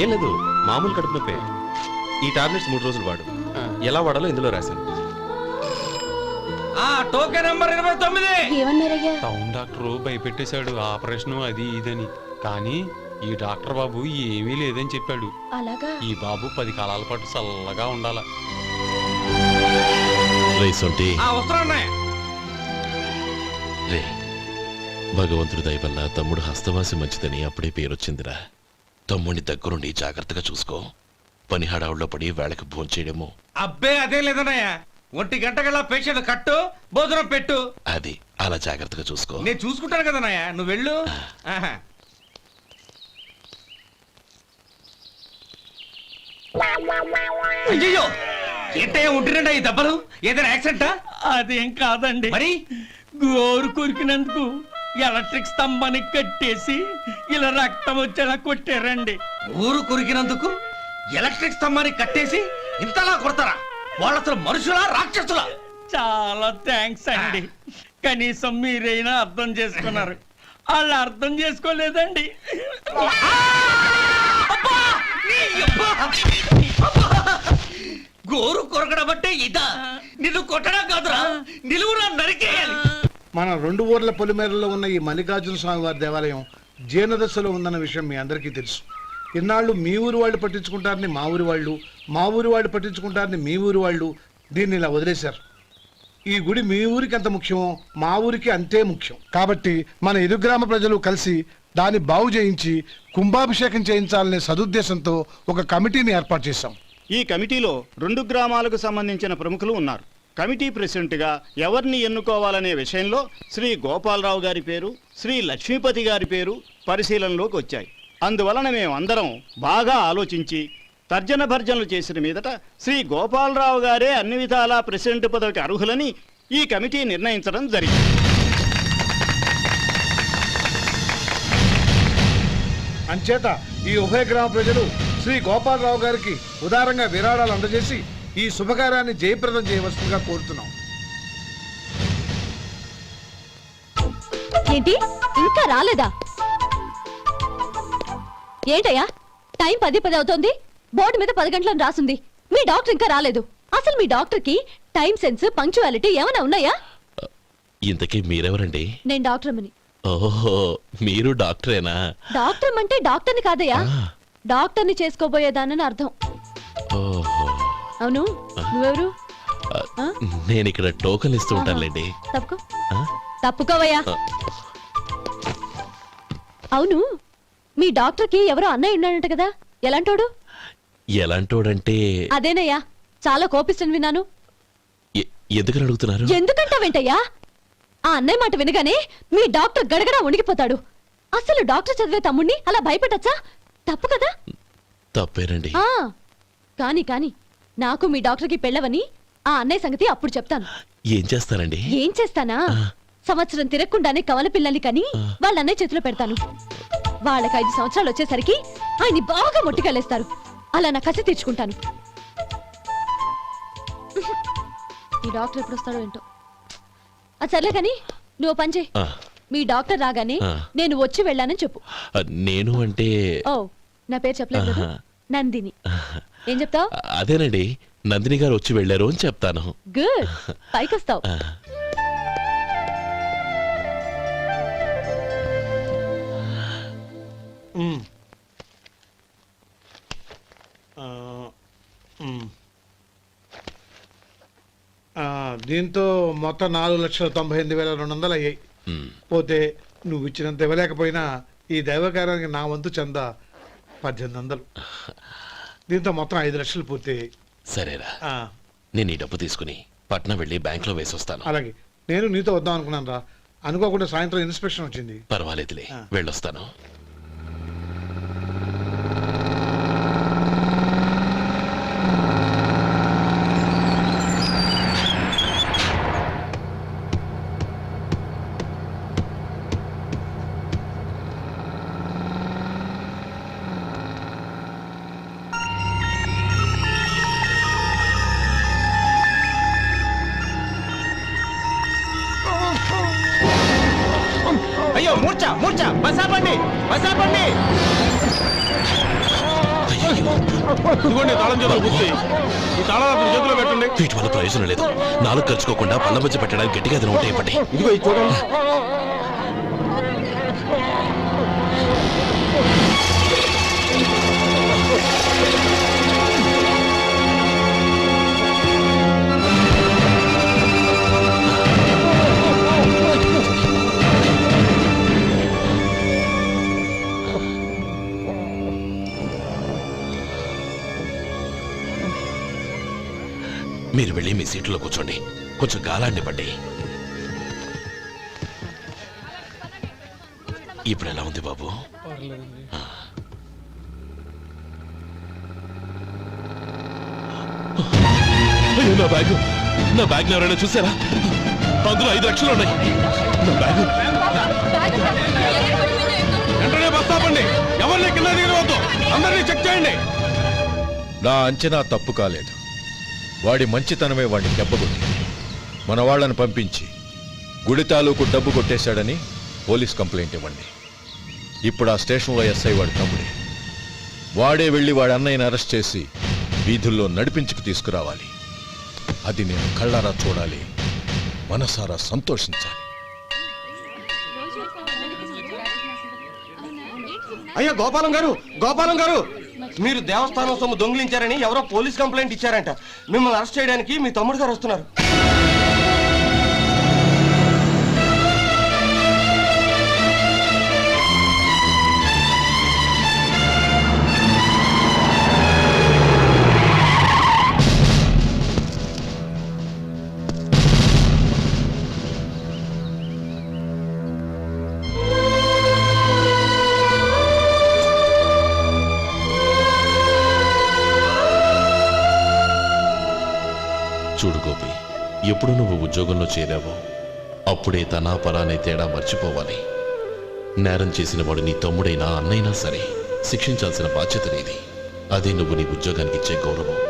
D: ఏం లేదు, మామూలు కడుపు నొప్పే. ఈ టాబ్లెట్స్ 3 రోజులు వాడు. ఎలా వాడాలో ఇందులో రాశాను.
F: Token number 29.
L: టౌన్ డాక్టర్ భయపెట్టేశాడు, ఆపరేషన్ అది ఇదని. కానీ ఈ డాక్టర్ బాబు ఏమీ లేదని చెప్పాడు.
B: అలాగా?
L: ఈ బాబు 10 కాలాల పాటు చల్లగా ఉండాల.
D: రే, భగవంతుడి దయ వల్ల తమ్ముడు హస్తవాసి మంచిదని అప్పుడే పేరొచ్చిందిరా. తమ్ముడిని దగ్గరుండి జాగ్రత్తగా చూసుకో. పని హడావుల్లో పడి వేళకి భోంచేయడము.
F: అబ్బే అదేం లేదన్నయ్య. 1 గంట గల పేషెంట్ కట్టు, భోజనం పెట్టు.
D: అది అలా జాగ్రత్తగా చూసుకో.
F: నేను చూసుకుంటాను కదన్నయ్య, నువ్వు వెళ్ళు. అయ్యో, ఏంటయ్యా ఉంటున్నాడా ఈ దెబ్బలు? ఏదైనా యాక్సిడెంటా?
J: అదేం కాదండి,
F: మరి
J: గోరు కొరికినందుకు ఎలక్ట్రిక్ స్తంభానికి కట్టేసి ఇలా రక్తం వచ్చేలా కొట్టారండి.
F: ఊరు కొరికినందుకు ఎలక్ట్రిక్ స్తంభాన్ని కట్టేసి ఇంతలా కొడతారా? వాళ్ళు అసలు మనుషులా, రాక్షసులా?
J: చాలా థ్యాంక్స్ అండి. కనీసం మీరైనా అర్థం చేసుకున్నారు. వాళ్ళు అర్థం చేసుకోలేదండి.
F: గోరు కొరకడం అంటే ఇదా? నిన్ను కొట్టడం కాదురా, నిలువురా నరికేయాలి.
K: మన 2 ఊర్ల పొలిమేరలో ఉన్న ఈ మల్లికార్జున స్వామి వారి దేవాలయం జీర్ణదశలో ఉందన్న విషయం మీ అందరికీ తెలుసు. ఇన్నాళ్ళు మీ ఊరు వాళ్ళు పట్టించుకుంటారని మా ఊరి వాళ్ళు, మా ఊరి వాళ్ళు పట్టించుకుంటారని మీ ఊరి వాళ్ళు దీన్ని ఇలా వదిలేశారు. ఈ గుడి మీ ఊరికి ఎంత ముఖ్యమో మా ఊరికి అంతే ముఖ్యం. కాబట్టి మన ఇరు గ్రామ ప్రజలు కలిసి దాన్ని బాగు చేయించి కుంభాభిషేకం చేయించాలనే సదుద్దేశంతో ఒక కమిటీని ఏర్పాటు చేశాం.
N: ఈ కమిటీలో 2 గ్రామాలకు సంబంధించిన ప్రముఖులు ఉన్నారు. కమిటీ ప్రెసిడెంట్గా ఎవరిని ఎన్నుకోవాలనే విషయంలో శ్రీ గోపాలరావు గారి పేరు, శ్రీ లక్ష్మీపతి గారి పేరు పరిశీలనలోకి వచ్చాయి. అందువలన మేమందరం బాగా ఆలోచించి తర్జన భర్జనలు చేసిన మీదట శ్రీ గోపాలరావు గారే అన్ని విధాలా ప్రెసిడెంట్ పదవికి అర్హులని ఈ కమిటీ నిర్ణయించడం జరిగింది.
K: అంచేత ఈ ఉభయ గ్రామ ప్రజలు శ్రీ గోపాలరావు గారికి ఉదారంగా విరాళాలు అందజేసి ఈ శుభకార్యాన్ని జయప్రదం చేయవలసిందిగా కోరుతున్నాం.
B: ఏంటి ఇంకా రాలేదా? ఏంటయ్యా టైం 10 అవుతోంది, బోర్డు మీద 10 గంటలను రాసుంది. మీ డాక్టర్ ఇంకా రాలేదు. అసలు మీ డాక్టర్ కి టైం సెన్స్, పంక్చువాలిటీ ఏమైనా ఉన్నాయా?
D: ఇంతకీ మీరెవరండి?
B: నేను డాక్టర్ అమ్మని.
D: ఓహో, మీరు డాక్టరేనా?
B: డాక్టర్ అంటే డాక్టర్ని కాదయ్యా, డాక్టర్ని చేసుకోబోయేదానని అర్థం.
D: ఓహో,
B: అవును, నువ్వెవరు?
D: నేను ఇక్కడ టోకన్ ఇస్తూ ఉంటానులేండి.
B: తప్పుకో, తప్పుకోవయ్యా. అవును, మీ డాక్టర్ కి ఎవరో అన్నయ్య ఉన్నాడంట కదా, ఎలాంటోడు?
D: ఎలాంటోడంటే
B: అదేనయ్యా, చాలా కోపిస్తని విన్నాను.
D: ఎందుకని అడుగుతున్నారు?
B: ఎందుకంటావేంటయ్యా? ఆ అన్నయ్య మాట వినగానే మీ డాక్టర్ గడగడా ఉణిగిపోతాడు. అసలు డాక్టర్ చదివే తమ్ముణ్ణి అలా భయపెట్టచ్చా? తప్పు కదా?
D: తప్పేనండి.
B: కాని కాని నాకు మీ డాక్టర్కి పెళ్ళవని ఆ అన్నయ్య సంగతి అప్పుడు చెప్తాను.
D: ఏం చేస్తారండి?
B: ఏం చేస్తానా, సంవత్సరం తిరగకుండానే కవల పిల్లల్ని కని వాళ్ళ అన్నయ్య చేతిలో పెడతాను. వాళ్ళకి 5 సంవత్సరాలు వచ్చేసరికి ఆయన్ని బాగా మొట్టికెళ్ళేస్తారు. అలా నా కసి తీర్చుకుంటాను. ఈ డాక్టర్ ఎప్పుడు వస్తాడో ఏంటో. అది సర్లే కానీ నువ్వు పని చేయి. మీ డాక్టర్ రాగానే నేను వచ్చి వెళ్ళానని చెప్పు.
D: నేను అంటే
B: ఓ, నా పేరు చెప్పలేదు కదా, నందిని. ఏం చెప్తావు?
D: అదేనండి, నందిని గారు వచ్చి వెళ్ళారు అని చెప్తాను.
B: గుడ్, పైకొస్తావు.
K: దీంతో మొత్తం 4,98,200 అయ్యాయి. పోతే నువ్వు ఇచ్చినంత ఇవ్వలేకపోయినా ఈ దైవకార్యానికి నా వంతు చందా 1800. దీంతో మొత్తం 5 లక్షలు పూర్తయ్యాయి.
D: సరేరా, నేను ఈ డబ్బు తీసుకుని పట్నం వెళ్ళి బ్యాంక్ లో వేసి వస్తాను.
K: అలాగే, నేను నీతో వద్దాం అనుకున్నాను రా, అనుకోకుండా సాయంత్రం ఇన్స్పెక్షన్ వచ్చింది.
D: పర్వాలేదులే, వెళ్ళొస్తాను.
J: అయ్యో, మూర్ఛ మూర్ఛ, బసాపండి బసాపండి.
D: ఇదిగోండి తాళం చేతులు గుర్తి, ఈ తాళాలు చేతిలో పెట్టండి. వీటి వల్ల ప్రయోజనం లేదు. 4 ఖర్చుకోకుండా పళ్ళ మధ్య పెట్టడానికి గట్టిగా ఏదైనా ఉంటే ఇవ్వండి.
C: ఇదిగో ఇది చూడండి.
D: మీరు వెళ్ళి మీ సీట్లో కూర్చోండి, కొంచెం గాలాన్ని పడ్డి. ఇప్పుడు ఎలా ఉంది బాబు? అయ్యో, నా బ్యాగ్ ఎవరైనా చూసారా? అందులో 5 లక్షలు ఉన్నాయి. నా బ్యాగ్
M: వెంటనే బస్ ఆపండి, ఎవరిని కింద దిగవద్దు, అందరినీ చెక్ చేయండి.
O: నా అంచనా తప్పు కాలేదు. వాడి మంచితనమే వాడిని దెబ్బకొట్టింది. మన వాళ్ళని పంపించి గుడి తాలూకు డబ్బు కొట్టేశాడని పోలీస్ కంప్లైంట్ ఇవ్వండి. ఇప్పుడు ఆ స్టేషన్లో ఎస్ఐ వాడి తమ్ముడే. వాడే వెళ్ళి వాడి అన్నయ్యని అరెస్ట్ చేసి వీధుల్లో నడిపించుకు తీసుకురావాలి. అది నేను కళ్ళారా చూడాలి, మనసారా సంతోషించాలి.
C: అయ్యా గోపాలం గారు, గోపాలం గారు, మీరు దేవస్థానం సొమ్ము దొంగిలించారని ఎవరో పోలీస్ కంప్లైంట్ ఇచ్చారంట. మిమ్మల్ని అరెస్ట్ చేయడానికి మీ తమ్ముడు గారు వస్తున్నారు.
D: చూడు గోపి, ఎప్పుడు నువ్వు ఉద్యోగంలో చేరావో అప్పుడే తనా పరానే తేడా మర్చిపోవాలి. నేరం చేసిన వాడు నీ తమ్ముడైనా అన్నైనా సరే శిక్షించాల్సిన బాధ్యత నీది. అదే నువ్వు నీ ఉద్యోగానికి ఇచ్చే గౌరవం.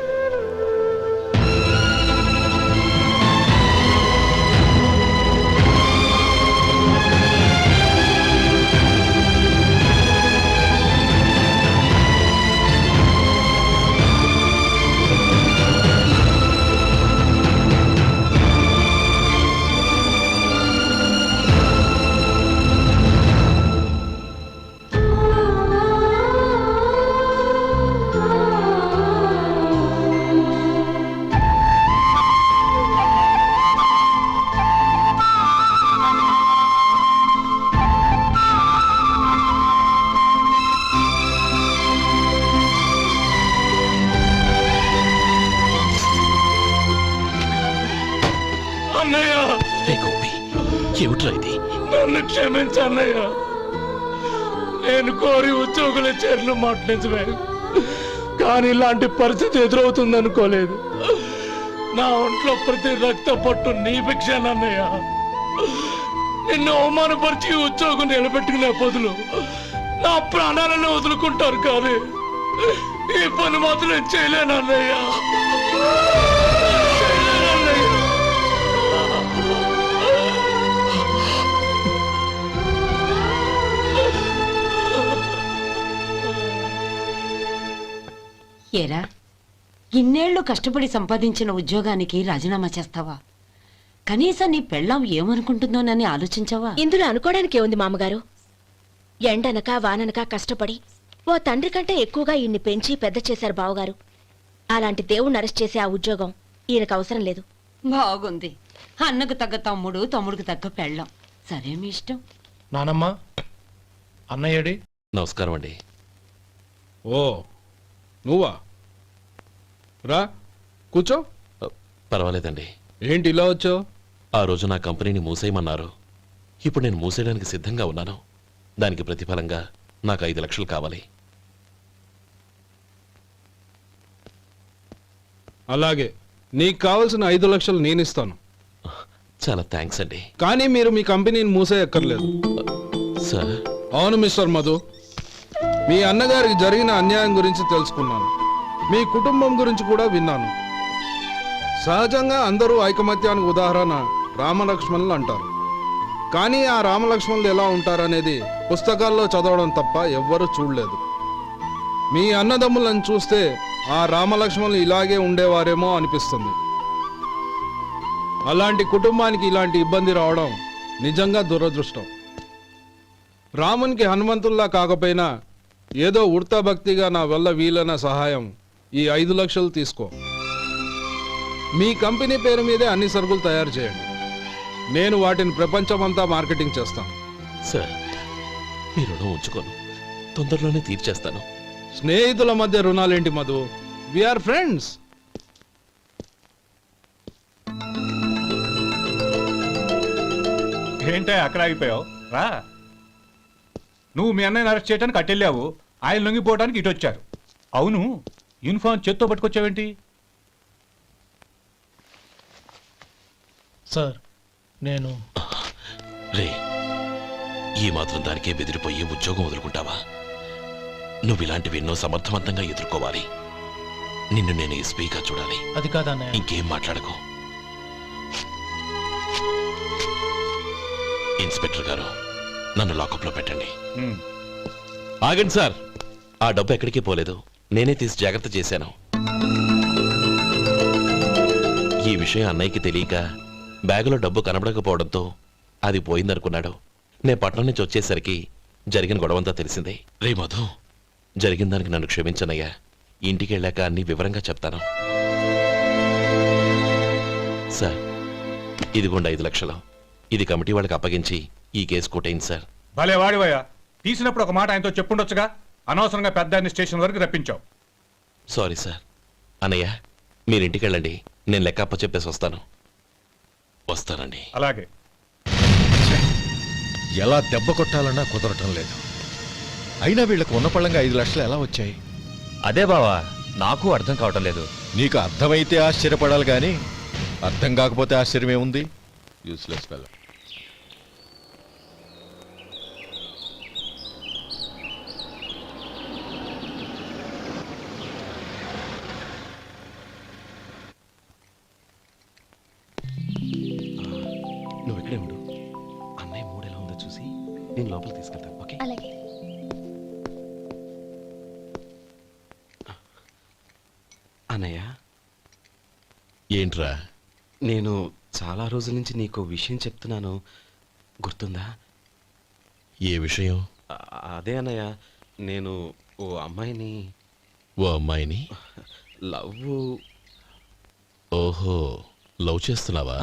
I: అన్నయ్య,
D: ఏమిట్రా ఇది?
I: నన్ను క్షమించు అన్నయ్య. నేను కోరి ఉద్యోగుల చేరిన మాట నిజమే, కానీ ఇలాంటి పరిస్థితి ఎదురవుతుంది అనుకోలేదు. నా ఒంట్లో ప్రతి రక్త పట్టు నీ భిక్షానన్నయ్య. నిన్ను అవమానపరిచి ఉద్యోగం నిలబెట్టుకునే బదులు నా ప్రాణాలను వదులుకుంటారు, కానీ ఈ పని మాత్రం నేను చేయలేనన్నయ్య.
G: ఏరా, ఇన్నేళ్లు కష్టపడి సంపాదించిన ఉద్యోగానికి రాజీనామా చేస్తావా? కనీసం నీ పెళ్ళాం ఏమనుకుంటుందోనని ఆలోచించావా?
B: ఇందులో అనుకోవడానికి ఏముంది మామగారు? ఎండనక వాననక కష్టపడి ఓ తండ్రి కంటే ఎక్కువగా ఈయన్ని పెంచి పెద్ద చేశారు బావగారు. అలాంటి దేవుణ్ణి అరెస్ట్ చేసే ఆ ఉద్యోగం ఈయనకు అవసరం లేదు.
G: బాగుంది. అన్నకు తగ్గ తమ్ముడు, తమ్ముడికి తగ్గ పెళ్ళాం. సరే, మీ ఇష్టం.
I: నానమ్మ, అన్నయ్యడి.
D: నమస్కారం అండి.
M: ఓ నువ్వా? రా కూర్చో.
D: పర్వాలేదండి.
M: ఏంటి ఇలా వచ్చావు?
D: ఆ రోజు నా కంపెనీని మూసేయమన్నారు. ఇప్పుడు నేను మూసేయడానికి సిద్ధంగా ఉన్నాను. దానికి ప్రతిఫలంగా నాకు 5 లక్షలు కావాలి.
M: అలాగే, నీకు కావాల్సిన 5 లక్షలు నేను ఇస్తాను.
D: చాలా థ్యాంక్స్ అండి.
M: కానీ మీరు మీ కంపెనీని మూసేయక్కర్లేదు.
D: సార్?
M: అవును మిస్టర్ మధు, మీ అన్నగారికి జరిగిన అన్యాయం గురించి తెలుసుకున్నాను. మీ కుటుంబం గురించి కూడా విన్నాను. సహజంగా అందరూ ఐకమత్యానికి ఉదాహరణ రామలక్ష్మణులు అంటారు. కానీ ఆ రామలక్ష్మణులు ఎలా ఉంటారనేది పుస్తకాల్లో చదవడం తప్ప ఎవ్వరూ చూడలేదు. మీ అన్నదమ్ములను చూస్తే ఆ రామలక్ష్మణులు ఇలాగే ఉండేవారేమో అనిపిస్తుంది. అలాంటి కుటుంబానికి ఇలాంటి ఇబ్బంది రావడం నిజంగా దురదృష్టం. రామునికి హనుమంతుల్లా కాకపోయినా ఏదో ఉడతా భక్తిగా నా వల్ల వీలైన సహాయం ఈ 5 లక్షలు తీసుకో. మీ కంపెనీ పేరు మీదే అన్ని సరుకులు తయారు చేయండి. నేను వాటిని ప్రపంచమంతా మార్కెటింగ్ చేస్తాను.
D: సార్, మీ రుణం ఉంచుకోను, తొందరలోనే తీర్చేస్తాను.
M: స్నేహితుల మధ్య రుణాలేంటి మధు? We are friends.
P: ఏంటే అక్కడ ఆగిపోయావు? రా. నువ్వు మీ అన్నయ్యని అరెస్ట్ చేయడానికి అట్టెళ్ళావు, ఆయన లొంగిపోవడానికి ఇటు వచ్చారు. అవును, యూనిఫామ్ చేత్తో పట్టుకొచ్చావేంటి?
I: సార్, నేను
D: రే, ఈ మాత్రం దానికే బెదిరిపోయి ఉద్యోగం వదులుకుంటావా? నువ్వు ఇలాంటివి ఎన్నో సమర్థవంతంగా ఎదుర్కోవాలి. నిన్ను నేను ఎస్పీగా చూడాలి.
I: అది కాదన్నయ్య.
D: ఇంకేం మాట్లాడకు. ఇన్స్పెక్టర్ గారు, నన్ను లాకప్లో పెట్టండి. ఆగండి సార్, ఆ డబ్బు ఎక్కడికి పోలేదు, నేనే తీసి జాగ్రత్త చేశాను. ఈ విషయం అన్నయ్యకి తెలియక బ్యాగులో డబ్బు కనబడకపోవడంతో అది పోయిందనుకున్నాడు. నే పట్నం నుంచి వచ్చేసరికి జరిగిన గొడవంతా తెలిసిందే. రే మధు, జరిగిన దానికి నన్ను క్షమించనయ్యా. ఇంటికి వెళ్ళాక అన్ని వివరంగా చెప్తాను. సార్, ఇదిగోండి 5 లక్షలు. ఇది కమిటీ వాళ్ళకి అప్పగించి ఈ కేసు కొట్టేయండి సార్.
P: భలే వాడివయ్యా, తీసినప్పుడు ఒక మాట ఆయనతో చెప్పుండొచ్చుగా. అనవసరంగా పెద్ద స్టేషన్ వరకు రప్పించావు.
D: Sorry sir. అన్నయ్య, మీరు ఇంటికి వెళ్ళండి, నేను లెక్క అప్ప చెప్పేసి వస్తాను. వస్తానండి.
P: అలాగే.
O: ఎలా దెబ్బ కొట్టాలన్నా కుదరటం లేదు. అయినా వీళ్ళకు ఉన్న పళ్ళంగా 5 లక్షలు ఎలా వచ్చాయి?
Q: అదే బావా, నాకు అర్థం కావటం లేదు.
O: నీకు అర్థమైతే ఆశ్చర్యపడాలి, కానీ అర్థం కాకపోతే ఆశ్చర్యం ఏముంది? Useless fellow.
H: నువ్వు ఇక్కడే ఉండు. అన్నయ్య మూడు ఎలా ఉందో చూసి నేను లోపలికి తీసుకెళ్తాను. ఓకే?
B: అలాగే.
H: అన్నయ్య,
D: ఏంట్రా?
H: నేను చాలా రోజుల నుంచి నీకు విషయం చెప్తున్నాను, గుర్తుందా?
D: ఏ విషయం?
H: అదే అన్నయ్య, నేను ఓ అమ్మాయిని లవ్.
D: ఓహో, లవ్ చేస్తున్నావా?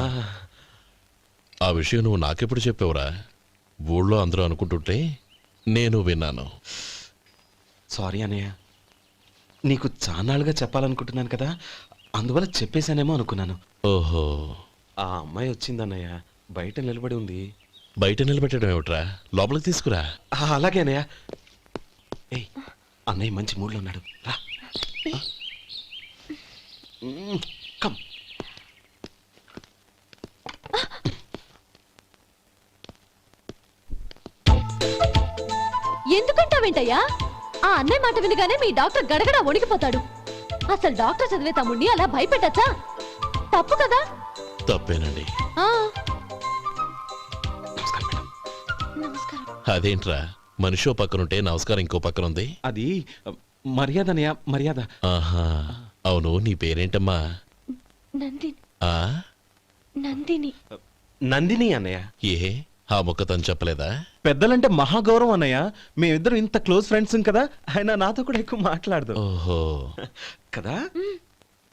D: ఆ విషయం నువ్వు నాకెప్పుడు చెప్పావురా? ఊళ్ళో అందరూ అనుకుంటుంటే నేను విన్నాను.
H: సారీ అన్నయ్య, నీకు చాన్నాళ్ళుగా చెప్పాలనుకుంటున్నాను కదా, అందువల్ల చెప్పేశానేమో అనుకున్నాను.
D: ఓహో,
H: ఆ అమ్మాయి వచ్చిందన్నయ్య, బయట నిలబడి ఉంది.
D: బయట నిలబెట్టడం ఏమిట్రా? లోపలికి తీసుకురా.
H: అలాగే అన్నయ్య. ఏయ్, అన్నయ్య మంచి మూడ్లో ఉన్నాడు, రా. కమ్.
B: ఎందుకంటావేంటయ్యా? ఆ అన్నయ్య మాట వినగానే మీ డాక్టర్ గడగడ వణికిపోతాడు. అసలు డాక్టర్ చదివే తమ్ముడిని అలా భయపెట్టచ్చా? తప్పు కదా?
D: తప్పేనండి.
B: నమస్కారం.
D: అదేంట్రా, మనిషో పక్కనుంటే నమస్కారం ఇంకో పక్కన ఉంది?
H: అది మర్యాద అన్నయ్య, మర్యాద.
D: ఆహా, అవును, నీ పేరేంటమ్మా?
B: నందిని.
D: ఆ
B: నందిని.
H: నందిని అన్నయ్య.
D: ఏ, ఆ మొక్క తను చెప్పలేదా?
H: పెద్దలంటే మహాగౌరవం అన్నయ్య, మేమిద్దరం ఇంత క్లోజ్ ఫ్రెండ్స్ కదా, ఆయన నాతో కూడా ఎక్కువ మాట్లాడదు.
D: ఓహో
H: కదా.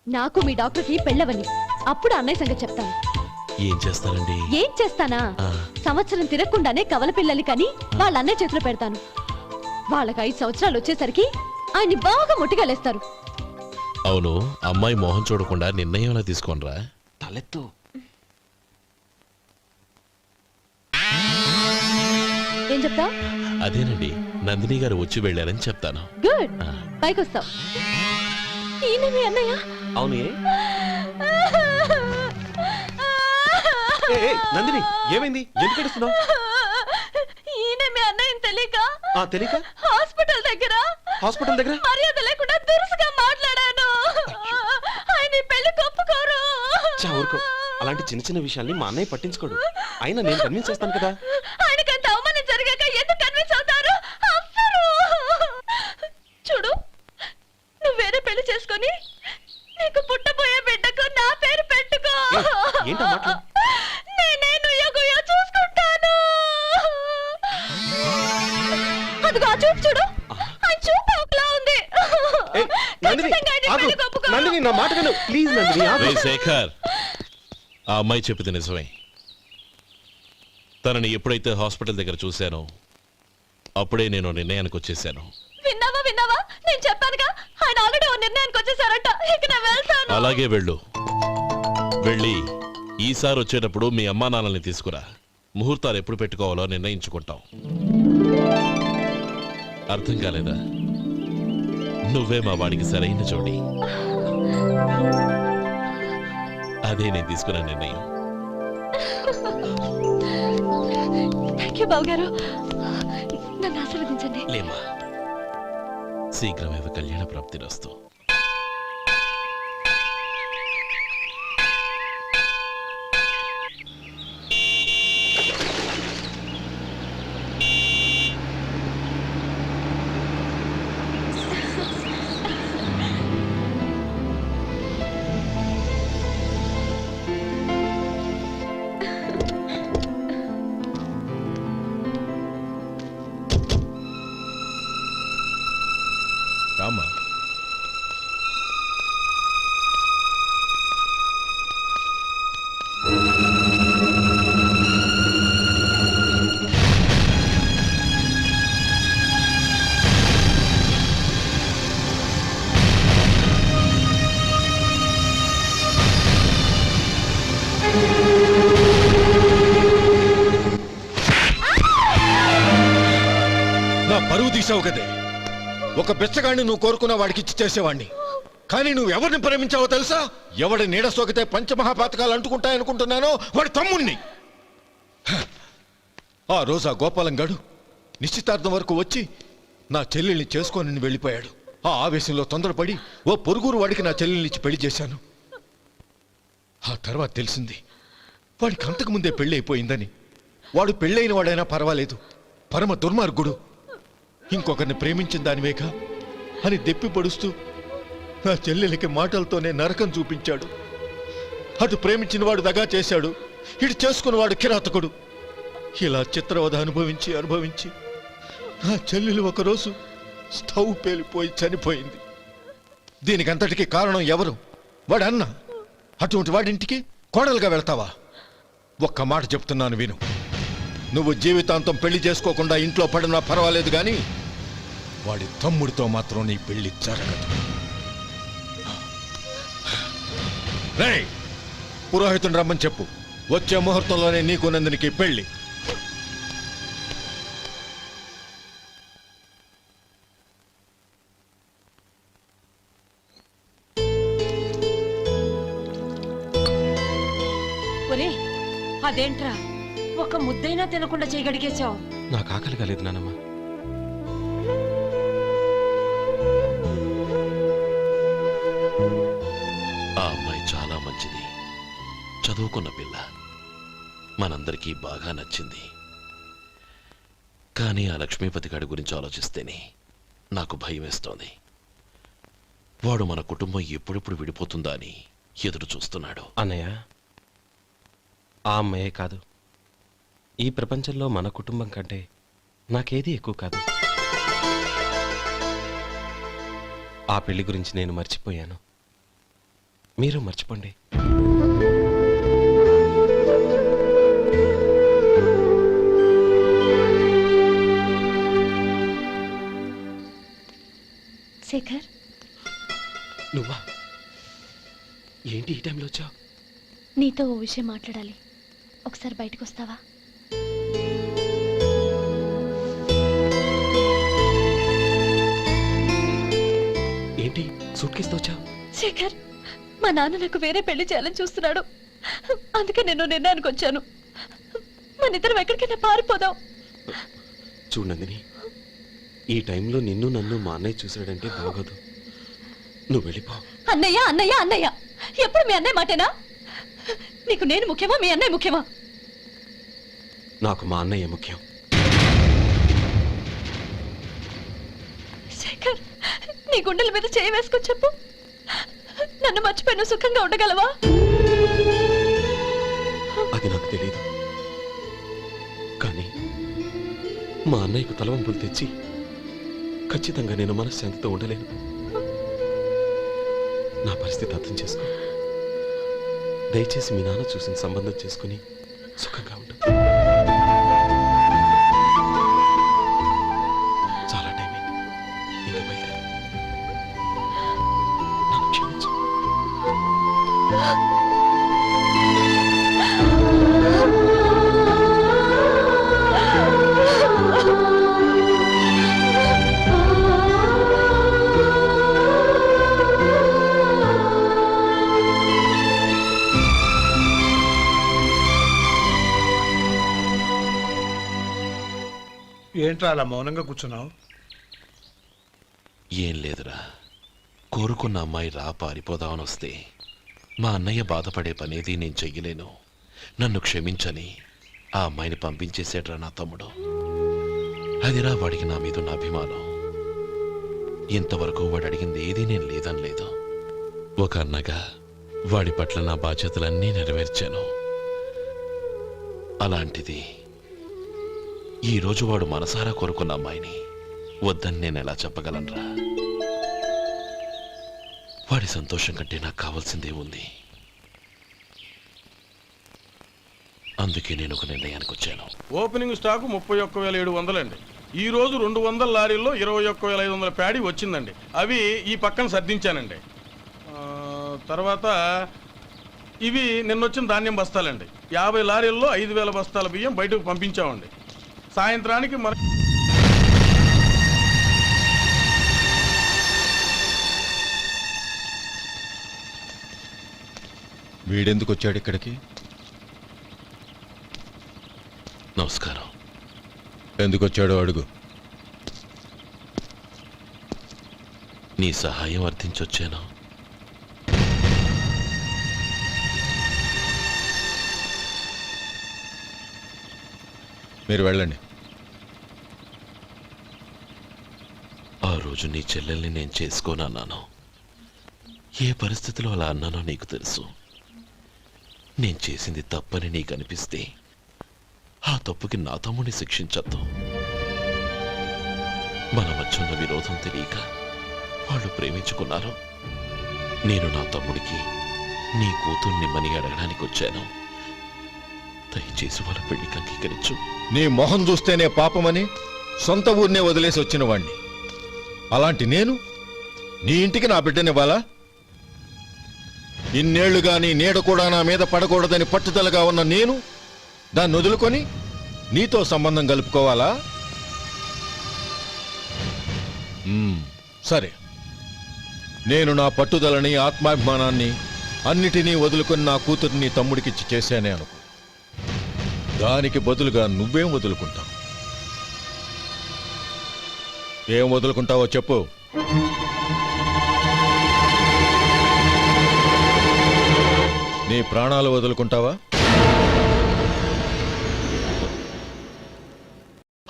B: నాకు మీ డాక్టర్కి పెళ్ళవని, అప్పుడు అన్నయ్య సంగతి చెప్తాను.
D: ఏం చేస్తారండి?
B: ఏం చేస్తానా? సంవత్సరం తిరగకుండానే కవల పిల్లల్ని కని వాళ్ళ అన్నయ్య చేతిలో పెడతాను. వాళ్ళకి 5 సంవత్సరాలు వచ్చేసరికి ఆయన్ని బాగా ముట్టిగలేస్తారు.
D: అవును, అమ్మాయి మోహం చూడకుండా నిర్ణయం ఎలా తీసుకోనరా?
H: తలెత్తు.
B: ఏం చెప్తా?
D: అదేనండి, నందిని గారు వచ్చి వెళ్ళారని చెప్తాను.
B: గుడ్, పైకొస్తావు. ఈయన మీ అన్నయ్య?
H: అవును. నందిని, ఏమైంది? ఎందుకు ఏడుస్తున్నావు?
B: ఈయన మీ అన్నయ్యని తెలియక
H: తెలియక
B: హాస్పిటల్ దగ్గర మర్యాద లేకుండా దురుసుగా మాట్లాడాను. ఆయన ఈ పెళ్లి ఒప్పుకోరు.
H: ఊరుకో, అలాంటి చిన్న చిన్న విషయాల్ని మా అన్నయ్య పట్టించుకోడు. అయినా నేను కన్విన్స్ చేస్తాను కదా.
B: ఆయనకంత అవమానం జరిగాక ఎందుకు కన్విన్స్ అవుతారు? చూడు, నువ్వు వేరే పెళ్లి చేసుకొని నీకు పుట్టబోయే బిడ్డకు నా పేరు పెట్టుకో.
H: ఏంటో మాట్లా
B: నేనే నుయ్యగుయ్య చూసుకుంటాను. అదిగో ఆ చూపు చూడు, ఆ చూపు ఒకలా ఉంది.
H: నందిని, నా మాట విను ప్లీజ్. నందిని.
D: శేఖర్, ఆ అమ్మాయి చెప్పింది నిజమే. తనని ఎప్పుడైతే హాస్పిటల్ దగ్గర చూశానో అప్పుడే నేను నిర్ణయానికి వచ్చేసాను.
B: విన్నావా? నేను చెప్పానుగా, ఆయన ఆల్రెడీ ఓ నిర్ణయానికి వచ్చేసారట. ఇక నేను వెళ్తాను.
D: అలాగే వెళ్ళు. వెళ్ళి ఈసారి వచ్చేటప్పుడు మీ అమ్మా నాన్నల్ని తీసుకురా. ముహూర్తాలు ఎప్పుడు పెట్టుకోవాలో నిర్ణయించుకుంటాం. అర్థం కాలేదా? నువ్వే మా వాడికి సరైన జోడి. అదే నేను తీసుకున్న నిర్ణయం.
B: థ్యాంక్ యూ బావగారు, నన్ను ఆశీర్వదించండి.
D: లేమ్మా, శీఘ్రమేవ కళ్యాణ ప్రాప్తిరస్తు. రామా,
O: నా పరువు తీసావు కదే. ఒక బెచ్చగాడిని నువ్వు కోరుకున్న వాడికి ఇచ్చి చేసేవాడిని. కానీ నువ్వు ఎవరిని ప్రేమించావో తెలుసా? ఎవడి నీడ సోకితే పంచమహాపాతకాలు అంటుకుంటాయనుకుంటున్నానో వాడి తమ్ముణ్ణి. ఆ రోజు ఆ గోపాలం గడు నిశ్చితార్థం వరకు వచ్చి నా చెల్లెల్ని చేసుకొని వెళ్ళిపోయాడు. ఆ ఆవేశంలో తొందరపడి ఓ పొరుగురు వాడికి నా చెల్లెల్నిచ్చి పెళ్లి చేశాను. ఆ తర్వాత తెలిసింది వాడికి అంతకుముందే పెళ్లి అయిపోయిందని. వాడు పెళ్ళైన వాడైనా పర్వాలేదు, పరమ దుర్మార్గుడు. ఇంకొకరిని ప్రేమించిన దానివేగా అని దెప్పి పొడుస్తూ నా చెల్లెలికి మాటలతోనే నరకం చూపించాడు. అటు ప్రేమించిన వాడు దగా చేశాడు, ఇటు చేసుకున్నవాడు కిరాతకుడు. ఇలా చిత్రవధ అనుభవించి నా చెల్లెలు ఒకరోజు స్టవ్ పేలిపోయి చనిపోయింది. దీనికంతటికి కారణం ఎవరు? వాడు అన్న. అటువంటి వాడింటికి కోడలుగా వెళ్తావా? ఒక్క మాట చెప్తున్నాను విను. నువ్వు జీవితాంతం పెళ్లి చేసుకోకుండా ఇంట్లో పడినా పర్వాలేదు, కానీ వాడి తమ్ముడితో మాత్రం నీ పెళ్లి జరగదు. రేయ్, పురోహితుని రమ్మని చెప్పు. వచ్చే ముహూర్తంలోనే నీకు నందినికి పెళ్లి.
G: ఒరే, అదేంట్రా ఒక ముద్దైనా తినకుండా చేయగడిగేశావు?
H: నాకు ఆకలి కాలేదు నానమ్మ.
D: ఆ అమ్మాయి చాలా మంచిది, చదువుకున్న పిల్ల, మనందరికీ బాగా నచ్చింది. కానీ ఆ లక్ష్మీపతి గారి గురించి ఆలోచిస్తేనే నాకు భయం వేస్తోంది. వాడు మన కుటుంబం ఎప్పుడెప్పుడు విడిపోతుందా అని ఎదురు చూస్తున్నాడు.
H: అన్నయ్య, ఆ అమ్మాయే కాదు, ఈ ప్రపంచంలో మన కుటుంబం కంటే నాకేది ఎక్కువ కాదు. ఆ పెళ్లి గురించి నేను మర్చిపోయాను, మీరు మర్చిపోండి.
B: శేఖర్,
H: నువ్వా? ఏంటి ఈ టైంలో వచ్చావు?
B: నీతో ఓ విషయం మాట్లాడాలి. ఒకసారి బయటకు వస్తావా?
H: ఏంటి సూట్ కేసుతో వచ్చావు?
B: శేఖర్, మా నాన్న నాకు వేరే పెళ్లి చేయాలని చూస్తున్నాడు. అందుకే నేను నిర్ణయానికి వచ్చాను. మన ఇద్దరం ఎక్కడికైనా పారిపోదాం.
H: చూడు నందిని, ఈ టైంలో నిన్ను నన్ను మా అన్నయ్య చూశాడంటే బాగోదు. నువ్వు వెళ్ళిపో.
B: అన్నయ్య అన్నయ్య అన్నయ్య, ఎప్పుడు మీ అన్నయ్య మాటేనా? నీకు నేను ముఖ్యమా, మీ అన్నయ్య ముఖ్యమా?
H: నాకు మా అన్నయ్య ముఖ్యం.
B: శేఖర్, నీ గుండెల మీద చేయి వేసుకొని చెప్పు, నన్ను మర్చిపోయి నువ్వు సుఖంగా ఉండగలవా?
H: అది నాకు తెలియదు, కానీ మా అన్నయ్యకు తలవంపులు తెచ్చి ఖచ్చితంగా నేను మనశ్శాంతితో ఉండలేను. నా పరిస్థితి అర్థం చేసుకో. దయచేసి మీ నాన్న చూసిన సంబంధం చేసుకుని సుఖంగా ఉండు. చాలా టైం అయింది, ఇంకా బయలుదేరు. నన్ను క్షమించు.
K: ఏంట్రా అలా మౌనంగా కూర్చున్నావు?
D: ఏం లేదురా, కోరుకున్న అమ్మాయి రా పారిపోదామని వస్తే మా అన్నయ్య బాధపడే పనేది నేను చెయ్యలేను. నన్ను క్షమించని ఆ అమ్మాయిని పంపించేసేట్రా నా తమ్ముడు. అదిరా వాడికి నా మీద ఉన్న అభిమానం. ఇంతవరకు వాడు అడిగింది ఏదీ నేను లేదని లేదు. ఒక అన్నగా వాడి పట్ల నా బాధ్యతలన్నీ నెరవేర్చాను. అలాంటిది ఈరోజు వాడు మనసారా కోరుకున్న అమ్మాయిని వద్దని నేను ఎలా చెప్పగలనరా? వాడి సంతోషం కంటే నాకు కావాల్సిందే ఉంది. అందుకే నేను ఒక నిర్ణయానికి వచ్చాను.
M: ఓపెనింగ్ స్టాక్ 31,700 అండి. ఈ రోజు 200 లారీల్లో 21,500 ప్యాడీ వచ్చిందండి. అవి ఈ పక్కన సర్దించానండి. తర్వాత ఇవి నిన్నొచ్చిన ధాన్యం బస్తాలండి. 50 లారీల్లో 5,000 బస్తాల బియ్యం బయటకు పంపించామండి. సాయంత్రానికి మన
O: వీడెందుకు వచ్చాడు ఇక్కడికి?
D: నమస్కారం.
O: ఎందుకు వచ్చాడో అడుగు.
D: నీ సహాయం అర్థించొచ్చాను.
O: మీరు వెళ్ళండి.
D: ఆ రోజు నీ చెల్లెల్ని నేను చేసుకోనన్నాను. ఏ పరిస్థితిలో అలా అన్నానో నీకు తెలుసు. నేను చేసింది తప్పని నీకు అనిపిస్తే ఆ తప్పుకి నా తమ్ముడిని శిక్షించద్దు. మన మధ్య ఉన్న విరోధం తెలియక వాళ్ళు ప్రేమించుకున్నారు. నేను నా తమ్ముడికి నీ కూతుర్నిమ్మని అడగడానికి వచ్చాను. దయచేసి వాళ్ళ పెళ్లికి అంగీకరించు.
O: నీ మొహం చూస్తేనే పాపమని సొంత ఊరినే వదిలేసి వచ్చిన వాణ్ణి. అలాంటి నేను నీ ఇంటికి నా బిడ్డనివ్వాలా? ఇన్నేళ్లుగా నీ నీడ కూడా నా మీద పడకూడదని పట్టుదలగా ఉన్న నేను దాన్ని వదులుకొని నీతో సంబంధం కలుపుకోవాలా? సరే, నేను నా పట్టుదలని ఆత్మాభిమానాన్ని అన్నిటినీ వదులుకొని నా కూతుర్ని తమ్ముడికిచ్చి చేశానే అనుకో. దానికి బదులుగా నువ్వేం వదులుకుంటావు? ఏం వదులుకుంటావో చెప్పు. నీ ప్రాణాలు వదులుకుంటావా?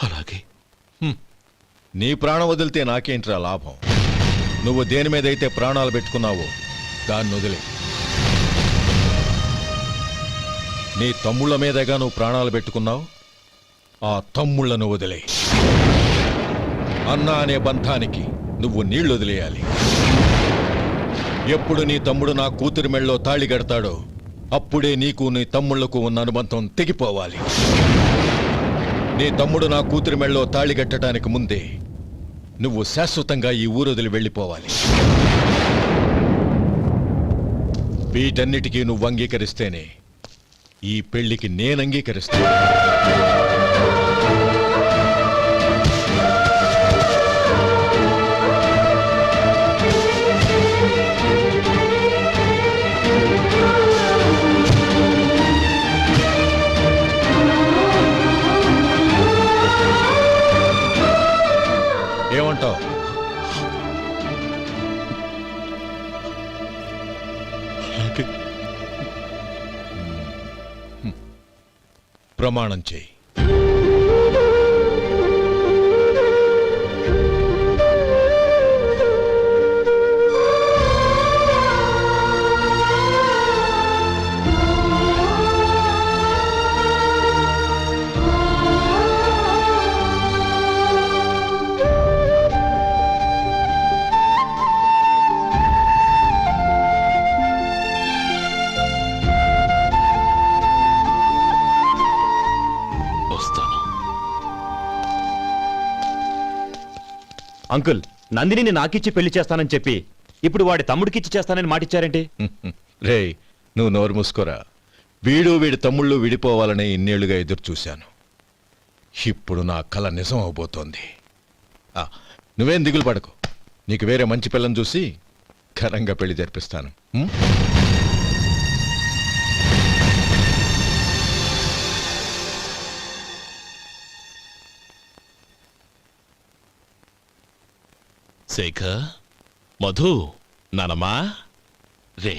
D: అలాగే.
O: నీ ప్రాణం వదిలితే నాకేంట్రా లాభం? నువ్వు దేని మీదైతే ప్రాణాలు పెట్టుకున్నావో దాన్ని వదిలే. నీ తమ్ముళ్ళ మీదగా నువ్వు ప్రాణాలు పెట్టుకున్నావు. ఆ తమ్ముళ్లను వదిలే. అన్న అనే బంధానికి నువ్వు నీళ్లు వదిలేయాలి. ఎప్పుడు నీ తమ్ముడు నా కూతురి మెళ్ళలో తాళి కడతాడో అప్పుడే నీకు నీ తమ్ముళ్లకు ఉన్న అనుబంధం తెగిపోవాలి. నీ తమ్ముడు నా కూతురి మెళ్ళలో తాళి కట్టడానికి ముందే నువ్వు శాశ్వతంగా ఈ ఊరొదిలి వెళ్ళిపోవాలి. వీటన్నిటికీ నువ్వు అంగీకరిస్తేనే ఈ పెళ్లికి నేను అంగీకరిస్తాను. ఏమంటావు? ప్రమాణం చేయి.
Q: అంకుల్, నందిని నాకిచ్చి పెళ్లి చేస్తానని చెప్పి ఇప్పుడు వాడి తమ్ముడికిచ్చి చేస్తానని మాటిచ్చారేంటి?
O: రే, నువ్వు నోరు మూసుకోరా. వీడి తమ్ముళ్ళు విడిపోవాలని ఇన్నేళ్లుగా ఎదురు చూశాను. ఇప్పుడు నా కల నిజం అవబోతోంది. నువ్వేం దిగులు పడకు. నీకు వేరే మంచి పిల్లని చూసి ఘనంగా పెళ్లి జరిపిస్తాను.
D: శేఖర్, మధు, నానమ్మా, రే,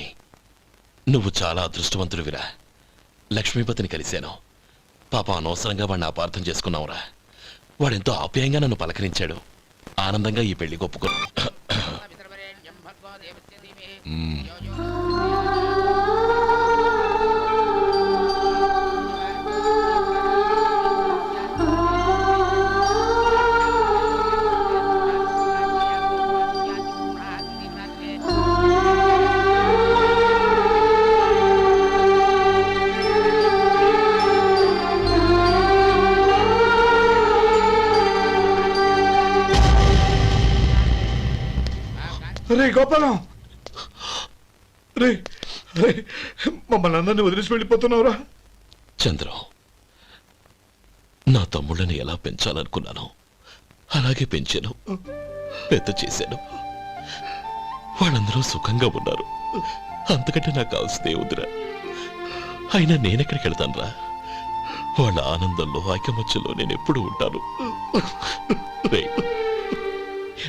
D: నువ్వు చాలా అదృష్టవంతుడివిరా. లక్ష్మీపతిని కలిశాను. పాప అనవసరంగా వాడిని అపార్థం చేసుకున్నావురా. వాడెంతో ఆప్యాయంగా నన్ను పలకరించాడు. ఆనందంగా ఈ పెళ్లి ఒప్పుకో.
K: రే గోపాలం, రే రే, మమ్మల్ని అందరినీ వదిలేసి వెళ్ళిపోతున్నావురా?
D: చంద్రం, నా తమ్ముళ్ళని ఎలా పెంచాలనుకున్నాను అలాగే పెంచాను, పెద్ద చేశాను. వాళ్ళందరూ సుఖంగా ఉన్నారు. అంతకంటే నాకు కావాల్సిందే వద్దురా. అయినా నేనెక్కడికి వెళ్తానురా? వాళ్ళ ఆనందంలో ఐకమత్యంలో నేను ఎప్పుడు ఉంటాను. రేయ్,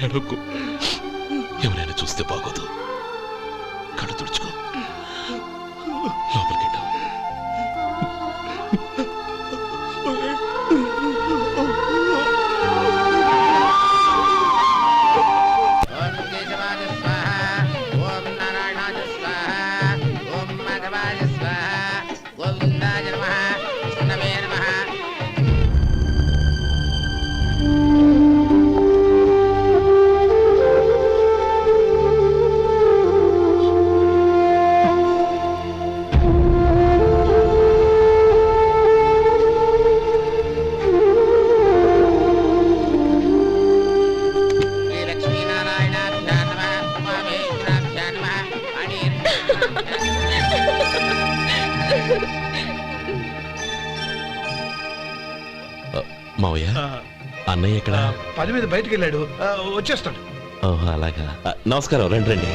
D: ఏడవకు. ఎవరైనా చూస్తే బాగోదు. కళ్ళు తుడుచుకో. లోపలికి వెళ్ళు. మావయ్య, అన్నయ్య ఎక్కడ?
K: పని మీద బయటికి వెళ్ళాడు, వచ్చేస్తాడు.
D: ఓహో, అలాగా. నమస్కారం, రండి రండి.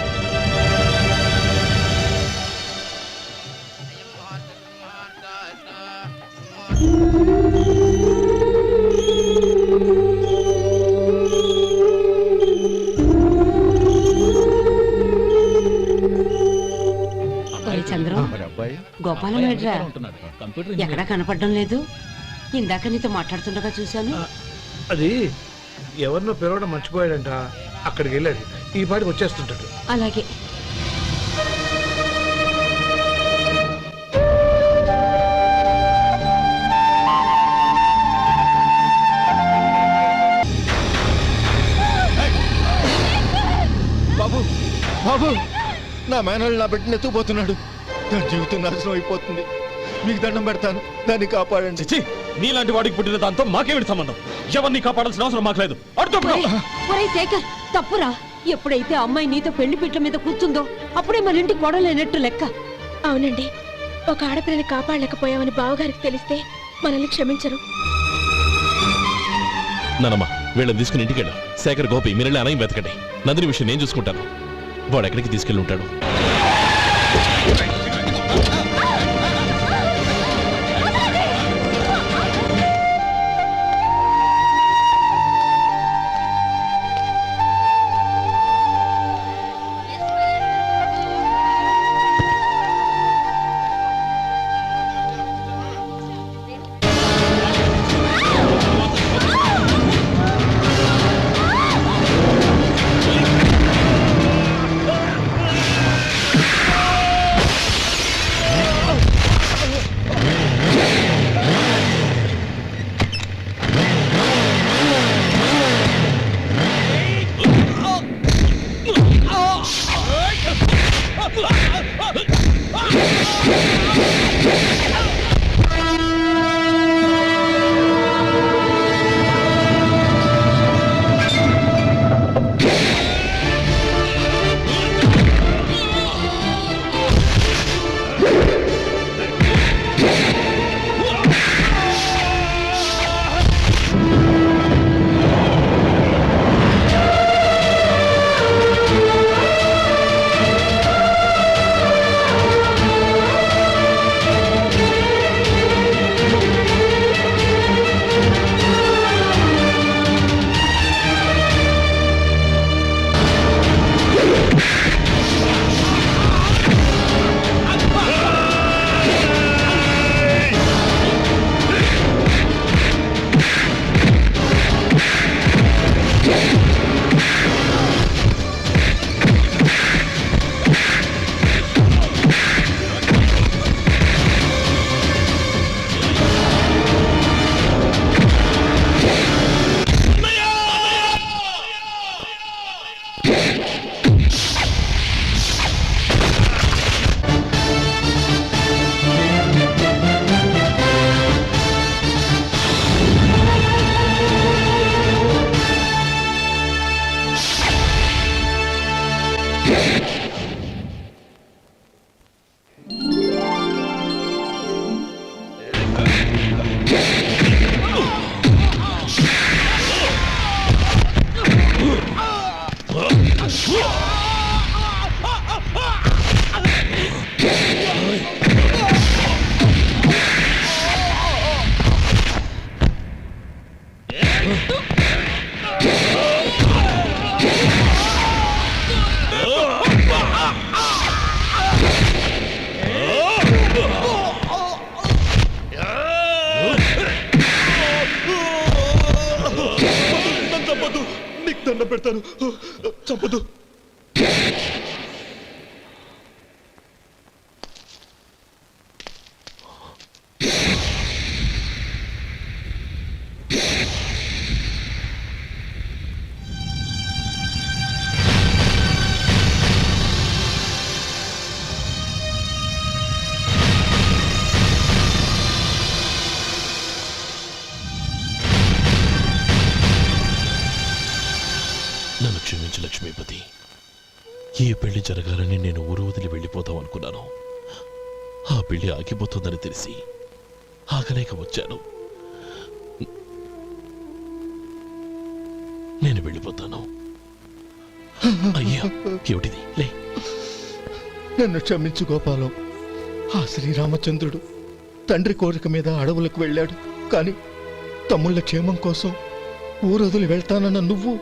G: చంద్రం, గోపాలం ఏడ్రా? ఎక్కడా కనపడడం లేదు. ఇందాక నీతో మాట్లాడుతుండగా చూశాను.
K: అది ఎవరినో పిలవడం మర్చిపోయాడంట, అక్కడికి వెళ్ళాడు. ఈ పాటికి వచ్చేస్తుంటాడు.
G: అలాగే.
O: బాబు బాబు, నా మేనల్ని నా బిడ్డను ఎత్తుకుపోతున్నాడు. నా జీవితం నాశనం అయిపోతుంది. మీకు దండం పెడతాను, దాన్ని కాపాడండి.
Q: నీలాంటి వాడికి పుట్టిన దాంతో మాకేమిటి సంబంధం? ఎవరిని కాపాడాల్సిన అవసరం మాకు లేదు.
G: ఒరేయ్ శేఖర్, తప్పురా. ఎప్పుడైతే అమ్మాయి నీతో పెళ్లి పీటల మీద కూర్చుందో అప్పుడే మన ఇంటి గొడవలేనట్టు లెక్క.
B: అవునండి, ఒక ఆడపిల్లని కాపాడలేకపోయామని బావగారికి తెలిస్తే మనల్ని క్షమించరు.
D: నానమ్మ, వీళ్ళని తీసుకుని ఇంటికి వెళ్ళు. శేఖర్, గోపి, మీరెళ్ళి అన్నయ్య వెతకండి. నందిని విషయం నేను చూసుకుంటాను. వాడు ఎక్కడికి తీసుకెళ్ళి ఉంటాడు?
K: దండ పెడతాను, చంపదు.
D: నన్ను క్షమించు లక్ష్మీపతి. ఈ పెళ్లి జరగాలని నేను ఊరు వదిలి వెళ్ళిపోతాం అనుకున్నాను. ఆ పెళ్లి ఆగిపోతుందని తెలిసి ఆగలేక వచ్చాను. నేను వెళ్ళిపోతాను. అయ్యో, ఏమిటిది? లే.
K: నన్ను క్షమించు గోపాలం. ఆ శ్రీరామచంద్రుడు తండ్రి కోరిక మీద అడవులకు వెళ్ళాడు, కానీ తమ్ముళ్ళ క్షేమం కోసం ఊరొదిలి వెళ్తానన్న నువ్వు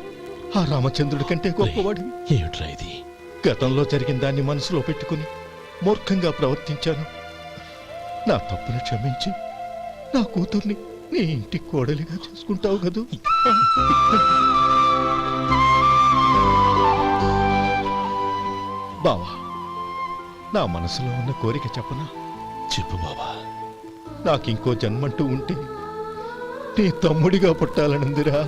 K: ఆ రామచంద్రుడి కంటే గొప్పవాడివి.
D: ఏమిట్రా ఇది?
K: గతంలో జరిగిన దాన్ని మనసులో పెట్టుకుని మూర్ఖంగా ప్రవర్తించాను. నా తప్పును క్షమించి నా కూతుర్ని నీ ఇంటి కోడలిగా చేసుకుంటావు కదూ? బావా, నా మనసులో ఉన్న కోరిక చెప్పనా?
D: చెప్పు బావా.
K: నాకింకో జన్మంటూ ఉంటే నీ తమ్ముడిగా పుట్టాలనుందిరా.